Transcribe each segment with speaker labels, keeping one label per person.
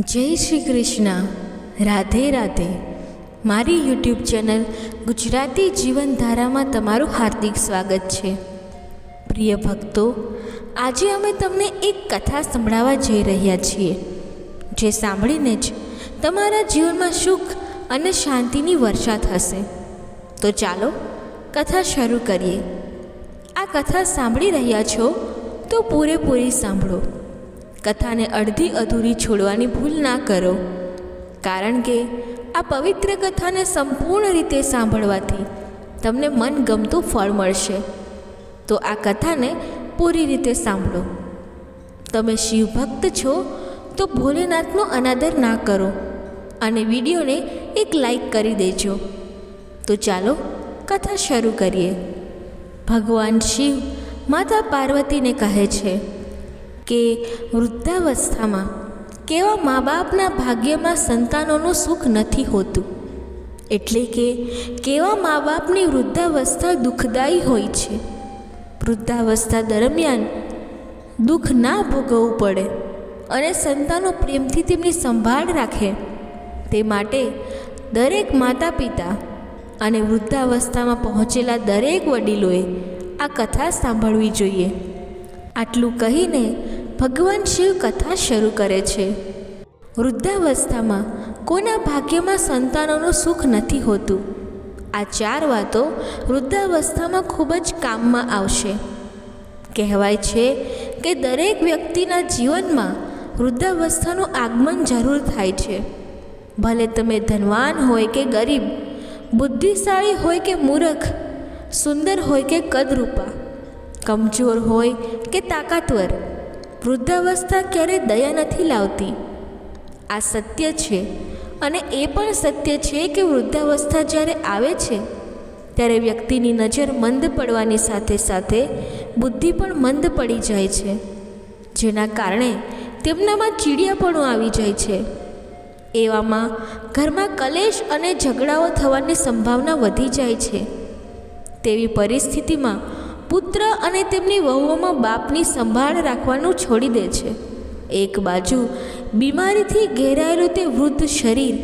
Speaker 1: જય શ્રી કૃષ્ણ, રાધે રાધે. મારી YouTube channel Gujarati જીવનધારામાં તમારું હાર્દિક સ્વાગત છે. પ્રિય ભક્તો, આજે અમે તમને એક કથા સંભળાવવા જઈ રહ્યા છીએ, જે સાંભળીને જ તમારા જીવનમાં સુખ અને શાંતિની વર્ષા થશે. તો ચાલો કથા શરૂ કરીએ. આ કથા સાંભળી રહ્યા છો તો પૂરેપૂરી સાંભળો. કથાને અડધી અધૂરી છોડવાની ભૂલ ના કરો, કારણ કે આ પવિત્ર કથાને સંપૂર્ણ રીતે સાંભળવાથી તમને મનગમતું ફળ મળશે. તો આ કથાને પૂરી રીતે સાંભળો. તમે શિવભક્ત છો તો ભોલેનાથનો અનાદર ના કરો અને વિડીયોને એક લાઈક કરી દેજો. તો ચાલો કથા શરૂ કરીએ. ભગવાન શિવ માતા પાર્વતીને કહે છે કે વૃદ્ધાવસ્થામાં કેવા મા બાપના ભાગ્યમાં સંતાનોનું સુખ નથી હોતું. એટલે કે કેવા મા બાપની વૃદ્ધાવસ્થા દુઃખદાયી હોય છે. વૃદ્ધાવસ્થા દરમિયાન દુઃખ ના ભોગવવું પડે અને સંતાનો પ્રેમથી તેમની સંભાળ રાખે, તે માટે દરેક માતા પિતા અને વૃદ્ધાવસ્થામાં પહોંચેલા દરેક વડીલોએ આ કથા સાંભળવી જોઈએ. આટલું કહીને ભગવાન શિવ કથા શરૂ કરે છે. વૃદ્ધાવસ્થામાં કોના ભાગ્યમાં સંતાનોનું સુખ નથી હોતું. આ 4 વાતો વૃદ્ધાવસ્થામાં ખૂબ જ કામમાં આવશે. કહેવાય છે કે દરેક વ્યક્તિના જીવનમાં વૃદ્ધાવસ્થાનું આગમન જરૂર થાય છે. ભલે તમે ધનવાન હોય કે ગરીબ, બુદ્ધિશાળી હોય કે મૂર્ખ, સુંદર હોય કે કદરૂપા, કમજોર હોય કે તાકાતવર, વૃદ્ધાવસ્થા ક્યારેય દયા નથી લાવતી. આ સત્ય છે. અને એ પણ સત્ય છે કે વૃદ્ધાવસ્થા જ્યારે આવે છે ત્યારે વ્યક્તિની નજર મંદ પડવાની સાથે સાથે બુદ્ધિ પણ મંદ પડી જાય છે, જેના કારણે તેમનામાં ચીડિયાપણું આવી જાય છે. એવામાં ઘરમાં કલેશ અને ઝઘડાઓ થવાની સંભાવના વધી જાય છે. તેવી પરિસ્થિતિમાં પુત્ર અને તેમની વહુઓમાં બાપની સંભાળ રાખવાનું છોડી દે છે. એક બાજુ બીમારીથી ઘેરાયેલું તે વૃદ્ધ શરીર,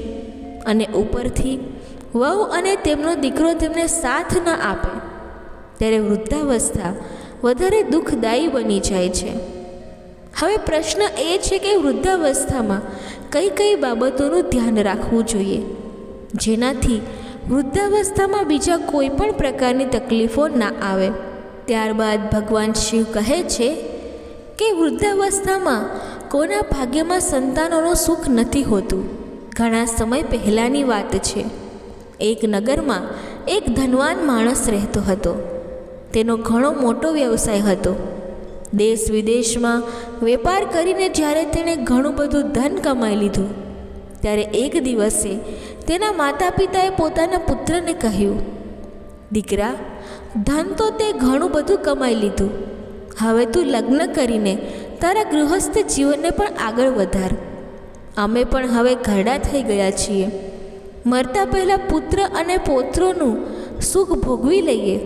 Speaker 1: અને ઉપરથી વહુ અને તેમનો દીકરો તેમને સાથ ન આપે, ત્યારે વૃદ્ધાવસ્થા વધારે દુઃખદાયી બની જાય છે. હવે પ્રશ્ન એ છે કે વૃદ્ધાવસ્થામાં કઈ કઈ બાબતોનું ધ્યાન રાખવું જોઈએ, જેનાથી વૃદ્ધાવસ્થામાં બીજા કોઈ પણ પ્રકારની તકલીફો ના આવે. ત્યારબાદ ભગવાન શિવ કહે છે કે વૃદ્ધાવસ્થામાં કોના ભાગ્યમાં સંતાનોનું સુખ નથી હોતું. ઘણા સમય પહેલાંની વાત છે. એક નગરમાં એક ધનવાન માણસ રહેતો હતો. તેનો ઘણો મોટો વ્યવસાય હતો. દેશ વિદેશમાં વેપાર કરીને જ્યારે તેણે ઘણું બધું ધન કમાઈ લીધું, ત્યારે એક દિવસે તેના માતા પિતાએ પોતાના પુત્રને કહ્યું, દીકરા, ધન તો તે ઘણું બધું કમાઈ લીધું, હવે તું લગ્ન કરીને તારા ગૃહસ્થ જીવનને પણ આગળ વધાર. અમે પણ હવે ઘરડા થઈ ગયા છીએ. મરતા પહેલાં પુત્ર અને પૌત્રોનું સુખ ભોગવી લઈએ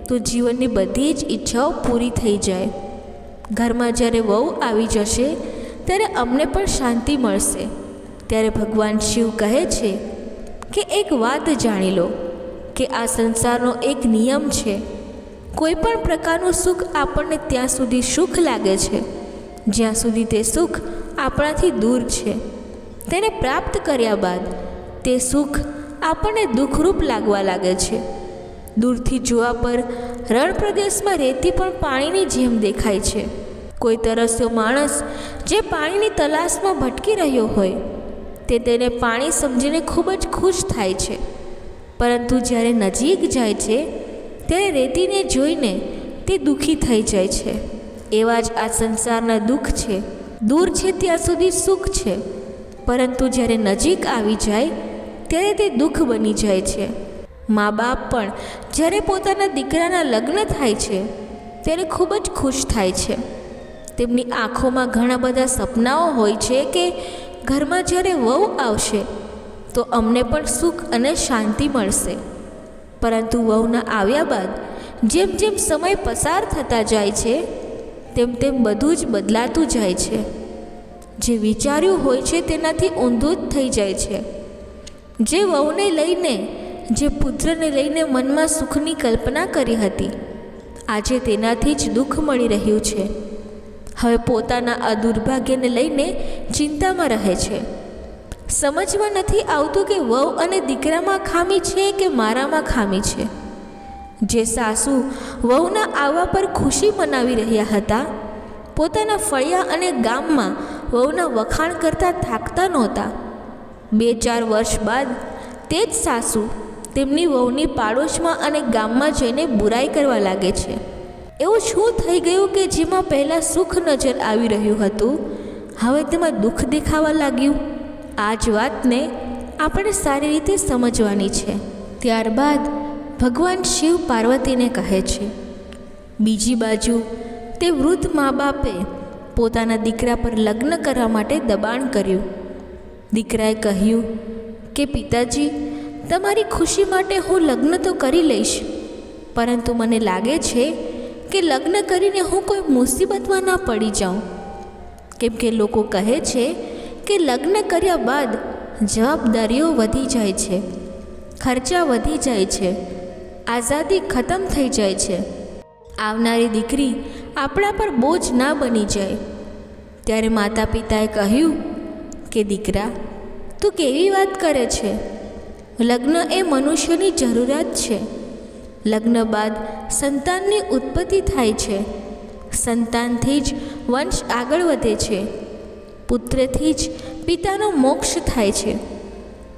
Speaker 1: તો જીવનની બધી જ ઈચ્છાઓ પૂરી થઈ જાય. ઘરમાં જ્યારે વહુ આવી જશે ત્યારે અમને પણ શાંતિ મળશે. ત્યારે ભગવાન શિવ કહે છે કે એક વાત જાણી લો કે આ સંસારનો એક નિયમ છે. કોઈ પણ પ્રકારનું સુખ આપણને ત્યાં સુધી સુખ લાગે છે જ્યાં સુધી તે સુખ આપણાથી દૂર છે. તેને પ્રાપ્ત કર્યા બાદ તે સુખ આપણને દુઃખરૂપ લાગવા લાગે છે. દૂરથી જોવા પર રણ પ્રદેશમાં રેતી પણ પાણીની જેમ દેખાય છે. કોઈ તરસ્યો માણસ જે પાણીની તલાશમાં ભટકી રહ્યો હોય તે તેને પાણી સમજીને ખૂબ જ ખુશ થાય છે, પરંતુ જ્યારે નજીક જાય છે ત્યારે રેતીને જોઈને તે દુઃખી થઈ જાય છે. એવા જ આ સંસારના દુઃખ છે. દૂર છે ત્યાં સુધી સુખ છે, પરંતુ જ્યારે નજીક આવી જાય ત્યારે તે દુઃખ બની જાય છે. મા બાપ પણ જ્યારે પોતાના દીકરાના લગ્ન થાય છે ત્યારે ખૂબ જ ખુશ થાય છે. તેમની આંખોમાં ઘણા બધા સપનાઓ હોય છે કે ઘરમાં જ્યારે વહુ આવશે તો અમને પણ સુખ અને શાંતિ મળશે. પરંતુ વહુના આવ્યા બાદ જેમ જેમ સમય પસાર થતા જાય છે તેમ તેમ બધું જ બદલાતું જાય છે. જે વિચાર્યું હોય છે તેનાથી ઊંધું જ થઈ જાય છે. જે વહુને લઈને, જે પુત્રને લઈને મનમાં સુખની કલ્પના કરી હતી, આજે તેનાથી જ દુઃખ મળી રહ્યું છે. હવે પોતાના આ દુર્ભાગ્યને લઈને ચિંતામાં રહે છે. સમજમાં નથી આવતું કે વહુ અને દીકરામાં ખામી છે કે મારામાં ખામી છે. જે સાસુ વહુના આવવા પર ખુશી મનાવી રહ્યા હતા, પોતાના ફળિયા અને ગામમાં વહુના વખાણ કરતા થાકતા નહોતા, 2-4 વર્ષ બાદ તે જ સાસુ તેમની વહુની પાડોશમાં અને ગામમાં જઈને બુરાઈ કરવા લાગે છે. એવું શું થઈ ગયું કે જેમાં પહેલાં સુખ નજર આવી રહ્યું હતું, હવે તેમાં દુઃખ દેખાવા લાગ્યું? આ જ વાતને આપણે સારી રીતે સમજવાની છે. ત્યારબાદ ભગવાન શિવ પાર્વતીને કહે છે. બીજી બાજુ તે વૃદ્ધ મા બાપે પોતાના દીકરા પર લગ્ન કરવા માટે દબાણ કર્યું. દીકરાએ કહ્યું કે પિતાજી, તમારી ખુશી માટે હું લગ્ન તો કરી લઈશ, પરંતુ મને લાગે છે કે લગ્ન કરીને હું કોઈ મુસીબતમાં ના પડી જાઉં. કેમ કે લોકો કહે છે કે લગ્ન કર્યા બાદ જવાબદારીઓ વધી જાય છે, ખર્ચા વધી જાય છે, આઝાદી ખતમ થઈ જાય છે. આવનારી દીકરી આપણા પર બોજ ના બની જાય. ત્યારે માતા પિતાએ કહ્યું કે દીકરા, તું કેવી વાત કરે છે? લગ્ન એ મનુષ્યની જરૂરિયાત છે. લગ્ન બાદ સંતાનની ઉત્પત્તિ થાય છે. સંતાનથી જ વંશ આગળ વધે છે. પુત્રથી જ પિતાનો મોક્ષ થાય છે.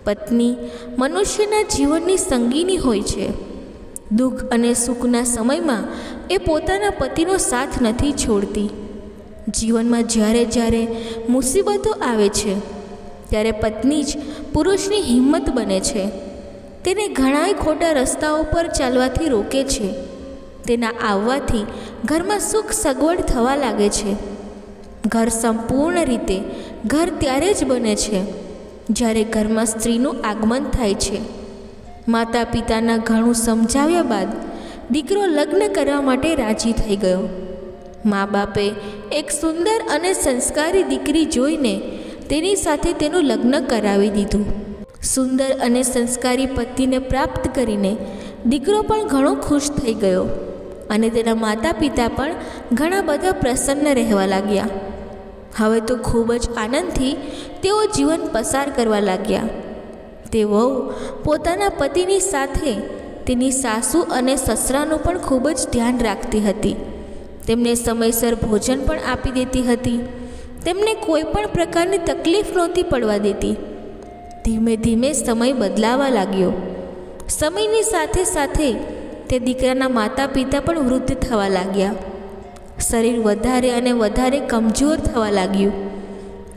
Speaker 1: પત્ની મનુષ્યના જીવનની સંગીની હોય છે. દુઃખ અને સુખના સમયમાં એ પોતાના પતિનો સાથ નથી છોડતી. જીવનમાં જ્યારે જ્યારે મુસીબતો આવે છે, ત્યારે પત્ની જ પુરુષની હિંમત બને છે. તેને ઘણાય ખોટા રસ્તાઓ પર ચાલવાથી રોકે છે. તેના આવવાથી ઘરમાં સુખ સગવડ થવા લાગે છે. ઘર સંપૂર્ણ રીતે ઘર ત્યારે જ બને છે જ્યારે ઘરમાં સ્ત્રીનું આગમન થાય છે. માતા પિતાના ઘણું સમજાવ્યા બાદ દીકરો લગ્ન કરવા માટે રાજી થઈ ગયો. મા બાપે એક સુંદર અને સંસ્કારી દીકરી જોઈને તેની સાથે તેનું લગ્ન કરાવી દીધું. સુંદર અને સંસ્કારી પતિને પ્રાપ્ત કરીને દીકરો પણ ઘણો ખુશ થઈ ગયો અને તેના માતા પિતા પણ ઘણા બધા પ્રસન્ન રહેવા લાગ્યા. હવે તો ખૂબ જ આનંદથી તેઓ જીવન પસાર કરવા લાગ્યા. તે વહુ પોતાના પતિની સાથે તેની સાસુ અને સસરાનું પણ ખૂબ જ ધ્યાન રાખતી હતી. તેમને સમયસર ભોજન પણ આપી દેતી હતી. તેમને કોઈ પણ પ્રકારની તકલીફ નહોતી પડવા દેતી. ધીમે ધીમે સમય બદલાવા લાગ્યો. સમયની સાથે સાથે તે દીકરાના માતા પિતા પણ વૃદ્ધ થવા લાગ્યા. શરીર વધારે અને વધારે કમજોર થવા લાગ્યું.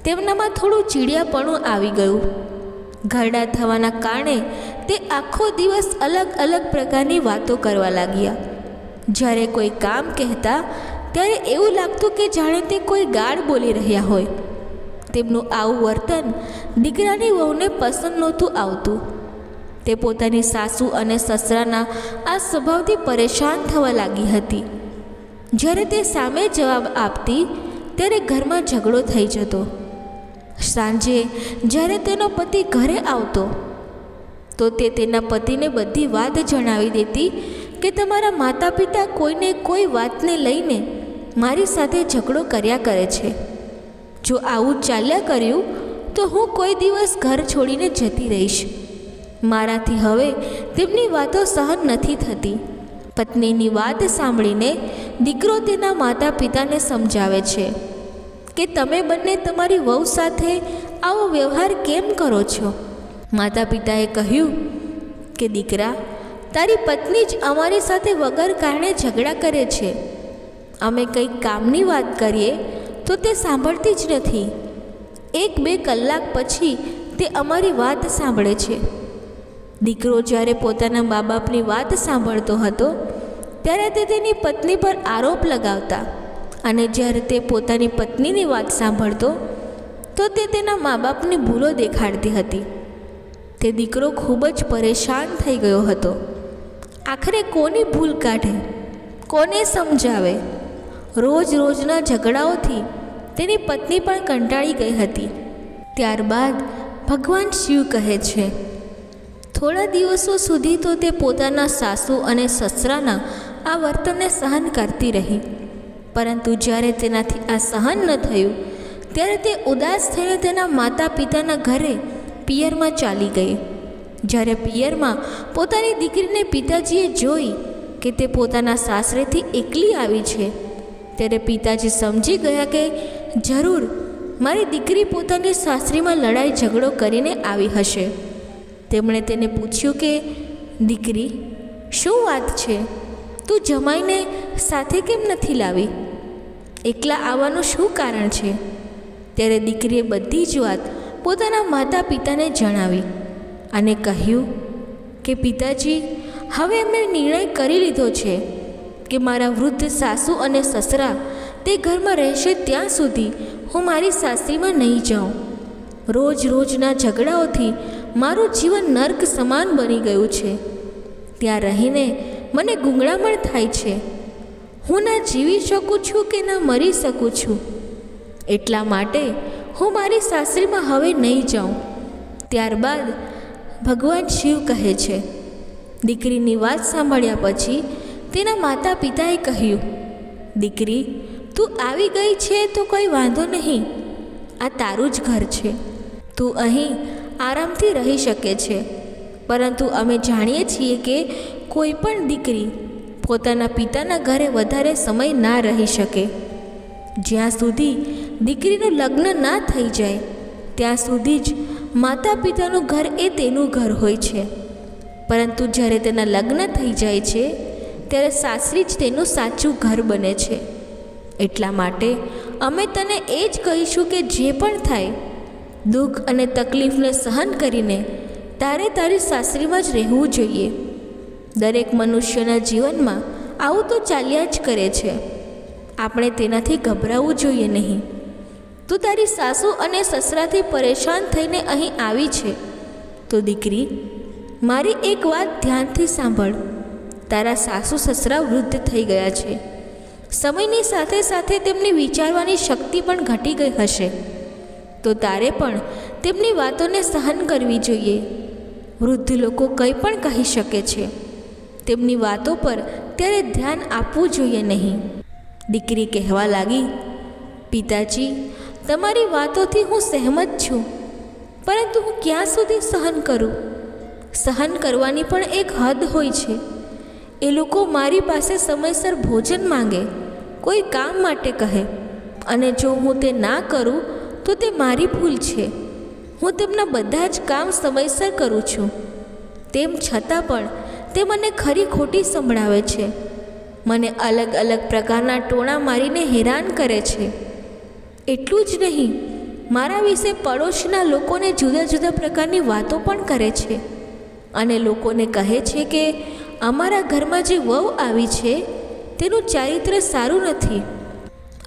Speaker 1: તેમનામાં થોડું ચીડિયાપણું આવી ગયું. ઘરડા થવાના કારણે તે આખો દિવસ અલગ અલગ પ્રકારની વાતો કરવા લાગ્યા. જ્યારે કોઈ કામ કહેતા ત્યારે એવું લાગતું કે જાણે તે કોઈ ગાળ બોલી રહ્યા હોય. તેમનું આવું વર્તન દીકરાની વહુને પસંદ નહોતું આવતું. તે પોતાની સાસુ અને સસરાના આ સ્વભાવથી પરેશાન થવા લાગી હતી. જ્યારે તે સામે જવાબ આપતી ત્યારે ઘરમાં ઝઘડો થઈ જતો. સાંજે જ્યારે તેનો પતિ ઘરે આવતો તો તે તેના પતિને બધી વાત જણાવી દેતી કે તમારા માતા પિતા કોઈને કોઈ વાતને લઈને મારી સાથે ઝઘડો કર્યા કરે છે. જો આવું ચાલ્યા કર્યું તો હું કોઈ દિવસ ઘર છોડીને જતી રહીશ. મારાથી હવે તેમની વાતો સહન નથી થતી. પત્નીની વાત સાંભળીને દીકરો તેના માતા પિતાને સમજાવે છે કે તમે બંને તમારી વહુ સાથે આવો વ્યવહાર કેમ કરો છો. માતા પિતાએ કહ્યું કે દીકરા, તારી પત્ની જ અમારી સાથે વગર કારણે ઝઘડા કરે છે. અમે કંઈક કામની વાત કરીએ તો તે સાંભળતી જ નથી. 1-2 કલાક પછી તે અમારી વાત સાંભળે છે. દીકરો જ્યારે પોતાના મા બાપની વાત સાંભળતો હતો ત્યારે તે તેની પત્ની પર આરોપ લગાવતા અને જ્યારે તે પોતાની પત્નીની વાત સાંભળતો તો તે તેના મા બાપની ભૂલો દેખાડતી હતી. તે દીકરો ખૂબ જ પરેશાન થઈ ગયો હતો. આખરે કોની ભૂલ કાઢે, કોને સમજાવે? રોજ રોજના ઝઘડાઓથી તેની પત્ની પણ કંટાળી ગઈ હતી. ત્યારબાદ ભગવાન શિવ કહે છે, થોડા દિવસો સુધી તો તે પોતાના સાસુ અને સસરાના આ વર્તનને સહન કરતી રહી, પરંતુ જ્યારે તેનાથી આ સહન ન થયું ત્યારે તે ઉદાસ થઈને તેના માતા પિતાના ઘરે પિયરમાં ચાલી ગઈ. જ્યારે પિયરમાં પોતાની દીકરીને પિતાજીએ જોઈ કે તે પોતાના સાસરેથી એકલી આવી છે, ત્યારે પિતાજી સમજી ગયા કે જરૂર મારી દીકરી પોતાની સાસરીમાં લડાઈ ઝઘડો કરીને આવી હશે. તેમણે તેને પૂછ્યું કે દીકરી, શું વાત છે? તું જમાઈને સાથે કેમ નથી લાવી? એકલા આવવાનું શું કારણ છે? ત્યારે દીકરીએ બધી જ વાત પોતાના માતા પિતાને જણાવી અને કહ્યું કે પિતાજી, હવે મેં નિર્ણય કરી લીધો છે કે મારા વૃદ્ધ સાસુ અને સસરા તે ઘરમાં રહેશે ત્યાં સુધી હું મારી સાસરીમાં નહીં જાઉં. રોજ રોજના ઝઘડાઓથી મારું જીવન નર્ક સમાન બની ગયું છે. ત્યાં રહીને મને ગૂંગળામણ થાય છે. હું ના જીવી શકું છું કે ના મરી શકું છું. એટલા માટે હું મારી સાસરીમાં હવે નહીં જાઉં. ત્યારબાદ ભગવાન શિવ કહે છે, દીકરીની વાત સાંભળ્યા પછી તેના માતા પિતાએ કહ્યું, દીકરી, તું આવી ગઈ છે તો કોઈ વાંધો નહીં. આ તારું જ ઘર છે. તું અહીં આરામથી રહી શકે છે. પરંતુ અમે જાણીએ છીએ કે કોઈ પણ દીકરી પોતાના પિતાના ઘરે વધારે સમય ના રહી શકે. જ્યાં સુધી દીકરીનું લગ્ન ના થઈ જાય ત્યાં સુધી જ માતા પિતાનું ઘર એ તેનું ઘર હોય છે. પરંતુ જ્યારે તેના લગ્ન થઈ જાય છે ત્યારે સાસરી જ તેનું સાચું ઘર બને છે. એટલા માટે અમે તને એ જ કહીશું કે જે પણ થાય, દુઃખ અને તકલીફને સહન કરીને તારે તારી સાસરીમાં જ રહેવું જોઈએ. દરેક મનુષ્યના જીવનમાં આવું તો ચાલ્યા જ કરે છે. આપણે તેનાથી ગભરાવું જોઈએ નહીં. તું તારી સાસુ અને સસરાથી પરેશાન થઈને અહીં આવી છે તો દીકરી, મારી એક વાત ધ્યાનથી સાંભળ. તારા સાસુ સસરા વૃદ્ધ થઈ ગયા છે. સમયની સાથે સાથે તેમની વિચારવાની શક્તિ પણ ઘટી ગઈ હશે. તો તારે પણ તેમની વાતોને સહન કરવી જોઈએ. વૃદ્ધ લોકો કંઈ પણ કહી શકે છે. તેમની વાતો પર ત્યારે ધ્યાન આપવું જોઈએ નહીં. દીકરી કહેવા લાગી, પિતાજી, તમારી વાતોથી હું સહેમત છું, પરંતુ હું ક્યાં સુધી સહન કરું? સહન કરવાની પણ એક હદ હોય છે. એ લોકો મારી પાસે સમયસર ભોજન માંગે, કોઈ કામ માટે કહે, અને જો હું તે ના કરું તો તે મારી ભૂલ છે. હું તેમના બધા જ કામ સમયસર કરું છું. તેમ છતાં પણ તે મને ખરી ખોટી સંભળાવે છે. મને અલગ અલગ પ્રકારના ટોણા મારીને હેરાન કરે છે. એટલું જ નહીં, મારા વિશે પડોશના લોકોને જુદા જુદા પ્રકારની વાતો પણ કરે છે અને લોકોને કહે છે કે અમારા ઘરમાં જે વહુ આવી છે તેનું ચારિત્ર સારું નથી.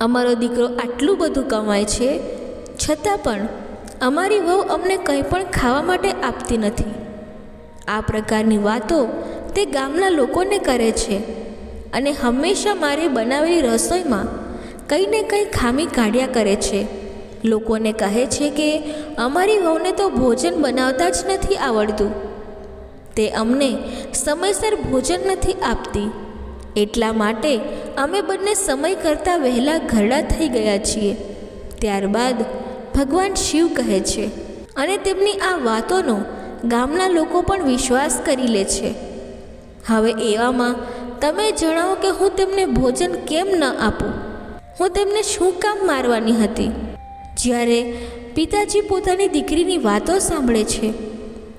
Speaker 1: અમારો દીકરો આટલું બધું કમાય છે છતાં પણ અમારી વહુ અમને કંઈ પણ ખાવા માટે આપતી નથી. આ પ્રકારની વાતો તે ગામના લોકોને કરે છે અને હંમેશા મારી બનાવેલી રસોઈમાં કંઈ ને કંઈ ખામી કાઢ્યા કરે છે. લોકોને કહે છે કે અમારી વહુને તો ભોજન બનાવતા જ નથી આવડતું. તે અમને સમયસર ભોજન નથી આપતી. એટલા માટે અમે બંને સમય કરતાં વહેલા ઘરડા થઈ ગયા છીએ. ત્યારબાદ ભગવાન શિવ કહે છે અને તેમની આ વાતોનો ગામના લોકો પણ વિશ્વાસ કરી લે છે. હવે એવામાં તમે જણાવો કે હું તેમને ભોજન કેમ ન આપું? હું તેમને શું કામ મારવાની હતી? જ્યારે પિતાજી પોતાની દીકરીની વાતો સાંભળે છે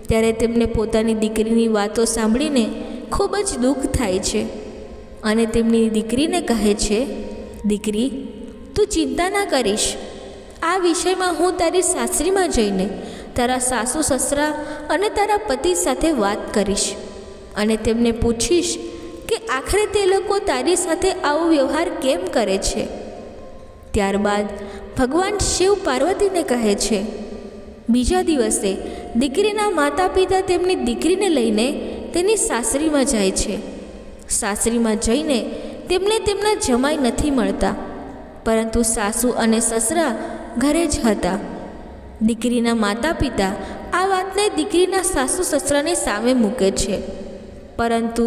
Speaker 1: ત્યારે તેમને પોતાની દીકરીની વાતો સાંભળીને ખૂબ જ દુઃખ થાય છે અને તેમની દીકરીને કહે છે, દીકરી, તું ચિંતા ના કરીશ. આ વિષયમાં હું તારી સાસરીમાં જઈને તારા સાસુ સસરા અને તારા પતિ સાથે વાત કરીશ અને તેમને પૂછીશ કે આખરે તે લોકો તારી સાથે આવો વ્યવહાર કેમ કરે છે. ત્યારબાદ ભગવાન શિવ પાર્વતીને કહે છે, બીજા દિવસે દીકરીના માતા પિતા તેમની દીકરીને લઈને તેની સાસરીમાં જાય છે. સાસરીમાં જઈને તેમને તેમના જમાઈ નથી મળતા. પરંતુ સાસુ અને સસરા ઘરે જ હતા. દીકરીના માતા પિતા આ વાતને દીકરીના સાસુ સસરાની સામે મૂકે છે, પરંતુ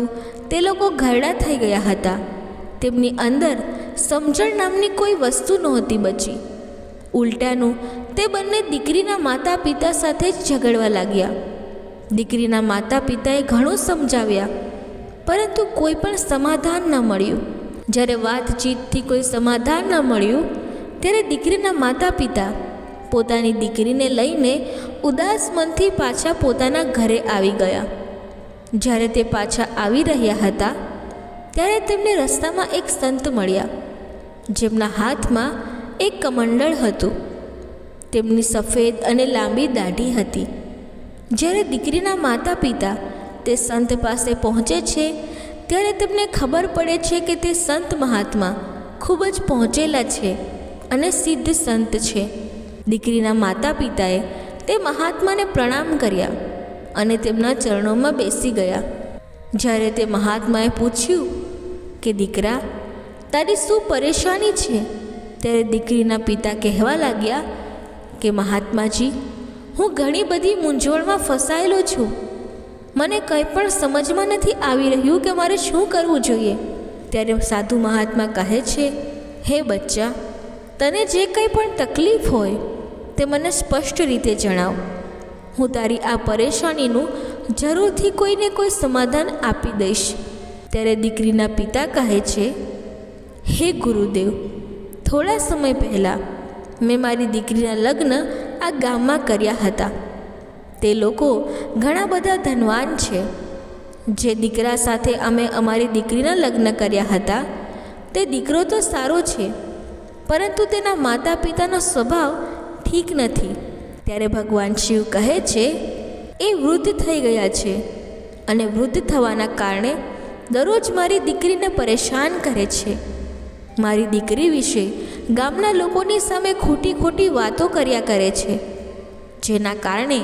Speaker 1: તે લોકો ઘરડા થઈ ગયા હતા. તેમની અંદર સમજણ નામની કોઈ વસ્તુ નહોતી બચી. ઉલટાનું તે બંને દીકરીના માતા પિતા સાથે જ ઝઘડવા લાગ્યા. દીકરીના માતા પિતાએ ઘણું સમજાવ્યા, પરંતુ કોઈ પણ સમાધાન ન મળ્યું. જ્યારે વાતચીતથી કોઈ સમાધાન ન મળ્યું ત્યારે દીકરીના માતા પિતા પોતાની દીકરીને લઈને ઉદાસ મનથી પાછા પોતાના ઘરે આવી ગયા. જ્યારે તે પાછા આવી રહ્યા હતા ત્યારે તેમને રસ્તામાં એક સંત મળ્યા, જેમના હાથમાં એક કમંડળ હતું. તેમની સફેદ અને લાંબી દાઢી હતી. જ્યારે દીકરીના માતા પિતા તે સંત પાસે પહોંચે છે ત્યારે તેમને ખબર પડે છે કે તે સંત મહાત્મા ખૂબ જ પહોંચેલા છે અને સિદ્ધ સંત છે. દીકરીના માતા પિતાએ તે મહાત્માને પ્રણામ કર્યા અને તેમના ચરણોમાં બેસી ગયા. જ્યારે તે મહાત્માએ પૂછ્યું કે દીકરા, તારી શું પરેશાની છે, ત્યારે દીકરીના પિતા કહેવા લાગ્યા કે મહાત્માજી, હું ઘણી બધી મૂંઝવણમાં ફસાયેલો છું. મને કંઈ પણ સમજમાં નથી આવી રહ્યું કે મારે શું કરવું જોઈએ. ત્યારે સાધુ મહાત્મા કહે છે, હે બચ્ચા, તને જે કંઈ પણ તકલીફ હોય તે મને સ્પષ્ટ રીતે જણાવ. હું તારી આ પરેશાનીનું જરૂરથી કોઈને કોઈ સમાધાન આપી દઈશ. ત્યારે દીકરીના પિતા કહે છે, હે ગુરુદેવ, થોડા સમય પહેલાં મેં મારી દીકરીના લગ્ન આ ગામમાં કર્યા હતા. તે લોકો ઘણા બધા ધનવાન છે. જે દીકરા સાથે અમે અમારી દીકરીના લગ્ન કર્યા હતા તે દીકરો તો સારો છે, પરંતુ તેના માતા પિતાનો સ્વભાવ ઠીક નથી. ત્યારે ભગવાન શિવ કહે છે, એ વૃદ્ધ થઈ ગયા છે અને વૃદ્ધ થવાના કારણે દરરોજ મારી દીકરીને પરેશાન કરે છે. મારી દીકરી વિશે ગામના લોકોની સામે ખોટી ખોટી વાતો કર્યા કરે છે, જેના કારણે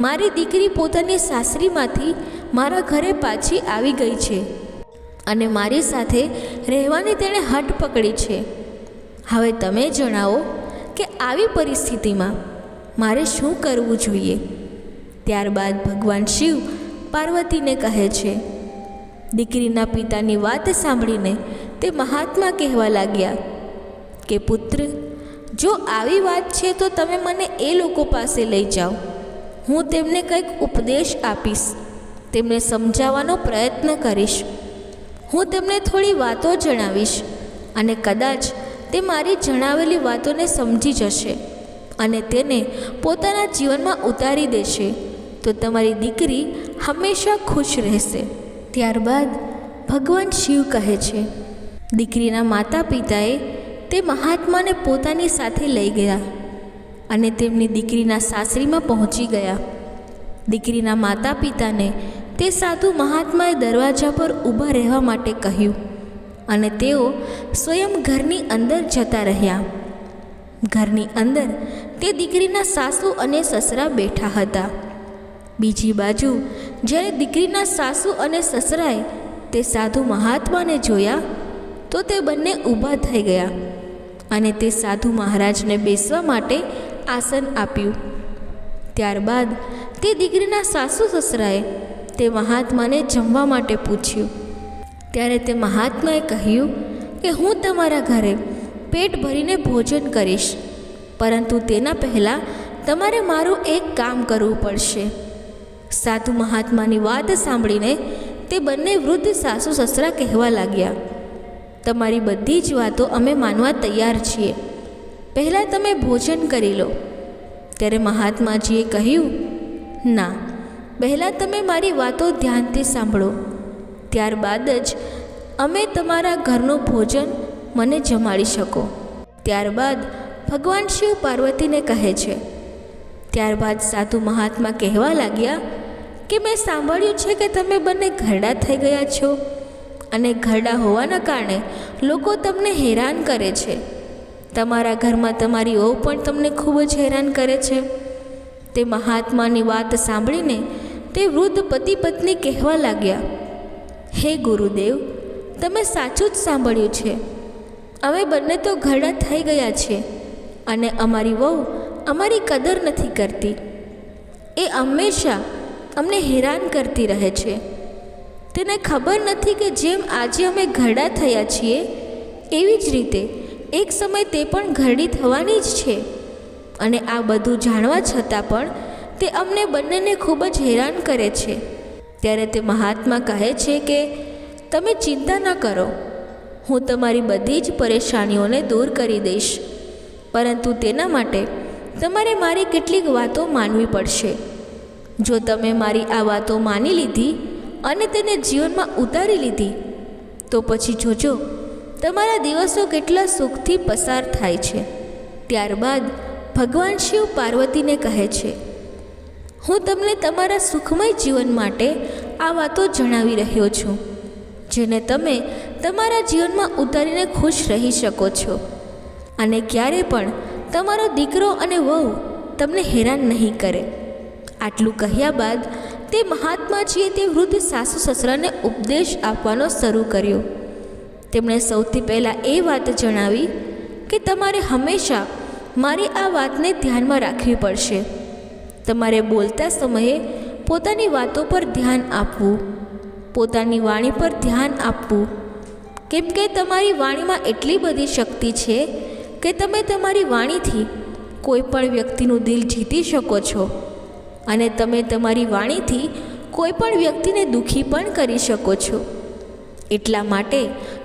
Speaker 1: મારી દીકરી પોતાની સાસરીમાંથી મારા ઘરે પાછી આવી ગઈ છે અને મારી સાથે રહેવાની તેણે હઠ પકડી છે. હવે તમે જણાવો કે આવી પરિસ્થિતિમાં મારે શું કરવું જોઈએ. ત્યારબાદ ભગવાન શિવ પાર્વતીને કહે છે. દીકરીના પિતાની વાત સાંભળીને તે મહાત્મા કહેવા લાગ્યા કે પુત્ર, જો આવી વાત છે તો તમે મને એ લોકો પાસે લઈ જાઓ. હું તેમને કંઈક ઉપદેશ આપીશ, તેમને સમજાવવાનો પ્રયત્ન કરીશ. હું તેમને થોડી વાતો જણાવીશ અને કદાચ તે મારી જણાવેલી વાતોને સમજી જશે અને તેને પોતાના જીવનમાં ઉતારી દેશે તો તમારી દીકરી હંમેશા ખુશ રહેશે. ત્યારબાદ ભગવાન શિવ કહે છે, દીકરીના માતા પિતાએ તે મહાત્માને પોતાની સાથે લઈ ગયા અને તેમની દીકરીના સાસરીમાં પહોંચી ગયા. દીકરીના માતા પિતાને તે સાધુ મહાત્માએ દરવાજા પર ઊભા રહેવા માટે કહ્યું અને તેઓ સ્વયં ઘરની અંદર જતા રહ્યા. ઘરની અંદર તે દીકરીના સાસુ અને સસરા બેઠા હતા. બીજી બાજુ જ્યારે દીકરીના સાસુ અને સસરાએ તે સાધુ મહાત્માને જોયા તો તે બંને ઊભા થઈ ગયા અને તે સાધુ મહારાજને બેસવા માટે આસન આપ્યું. ત્યારબાદ તે દીકરીના સાસુ સસરાએ તે મહાત્માને જમવા માટે પૂછ્યું. ત્યારે તે મહાત્માએ કહ્યું કે હું તમારા ઘરે પેટ ભરીને ભોજન કરીશ, પરંતુ તેના પહેલાં તમારે મારું એક કામ કરવું પડશે. સાધુ મહાત્માની વાત સાંભળીને તે બંને વૃદ્ધ સાસુ સસરા કહેવા લાગ્યા, તમારી બધી જ વાતો અમે માનવા તૈયાર છીએ, પહેલાં તમે ભોજન કરી લો. ત્યારે મહાત્માજીએ કહ્યું, ના, પહેલાં તમે મારી વાતો ધ્યાનથી સાંભળો, ત્યારબાદ જ અમે તમારા ઘરનું ભોજન મને જમાડી શકો. ત્યારબાદ ભગવાન શિવ પાર્વતીને કહે છે. ત્યારબાદ સાધુ મહાત્મા કહેવા લાગ્યા કે મેં સાંભળ્યું છે કે તમે બંને ઘરડા થઈ ગયા છો અને ઘરડા હોવાના કારણે લોકો તમને હેરાન કરે છે. તમારા ઘરમાં તમારી વહુ પણ તમને ખૂબ જ હેરાન કરે છે. તે મહાત્માની વાત સાંભળીને તે વૃદ્ધ પતિ પત્ની કહેવા લાગ્યા, હે ગુરુદેવ, તમે સાચું જ સાંભળ્યું છે. અમે બંને તો ઘરડા થઈ ગયા છે અને અમારી વહુ અમારી કદર નથી કરતી. એ હંમેશા અમને હેરાન કરતી રહે છે. તેને ખબર નથી કે જેમ આજે અમે ઘરડા થયા છીએ એવી જ રીતે એક સમય તે પણ ઘરડી થવાની જ છે. અને આ બધું જાણવા છતાં પણ તે અમને બંનેને ખૂબ જ હેરાન કરે છે. ત્યારે તે મહાત્મા કહે છે કે તમે ચિંતા ન કરો, હું તમારી બધી જ પરેશાનીઓને દૂર કરી દઈશ, પરંતુ તેના માટે તમારે મારી કેટલીક વાતો માનવી પડશે. જો તમે મારી આ વાતો માની લીધી અને તેને જીવનમાં ઉતારી લીધી તો પછી જોજો તમારા દિવસો કેટલા સુખથી પસાર થાય છે. ત્યારબાદ ભગવાન શિવ પાર્વતીને કહે છે, હું તમને તમારા સુખમય જીવન માટે આ વાતો જણાવી રહ્યો છું, જેને તમે તમારા જીવનમાં ઉતારીને ખુશ રહી શકો છો અને ક્યારે પણ તમારો દીકરો અને વહુ તમને હેરાન નહીં કરે. આટલું કહ્યા બાદ તે મહાત્માજીએ તે વૃદ્ધ સાસુ સસરાને ઉપદેશ આપવાનો શરૂ કર્યો. તેમણે સૌથી પહેલાં એ વાત જણાવી કે તમારે હંમેશા મારી આ વાતને ધ્યાનમાં રાખવી પડશે. તમારે બોલતા સમયે પોતાની વાતો પર ધ્યાન આપવું, પોતાની વાણી પર ધ્યાન આપવું, કેમ કે તમારી વાણીમાં એટલી બધી શક્તિ છે કે તમે તમારી વાણીથી કોઈ પણ વ્યક્તિનું દિલ જીતી શકો છો અને તમે તમારી વાણીથી કોઈ પણ વ્યક્તિને દુઃખી પણ કરી શકો છો. એટલા માટે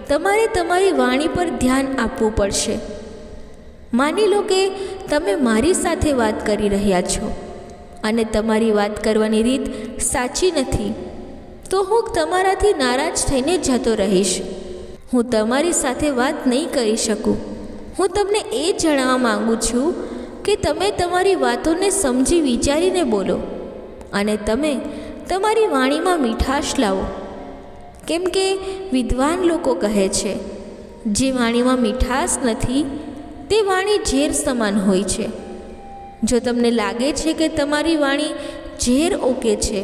Speaker 1: તમારે તમારી વાણી પર ધ્યાન આપવું પડશે. માની લો કે તમે મારી સાથે વાત કરી રહ્યા છો અને તમારી વાત કરવાની રીત સાચી નથી, તો હું તમારાથી નારાજ થઈને જતો રહીશ. હું તમારી સાથે વાત નહીં કરી શકું. હું તમને એ જણાવવા માગું છું કે તમે તમારી વાતોને સમજી વિચારીને બોલો અને તમે તમારી વાણીમાં મીઠાશ લાવો. કેમ કે વિદ્વાન લોકો કહે છે, જે વાણીમાં મીઠાશ નથી તે વાણી ઝેર સમાન હોય છે. જો તમને લાગે છે કે તમારી વાણી ઝેર ઓકે છે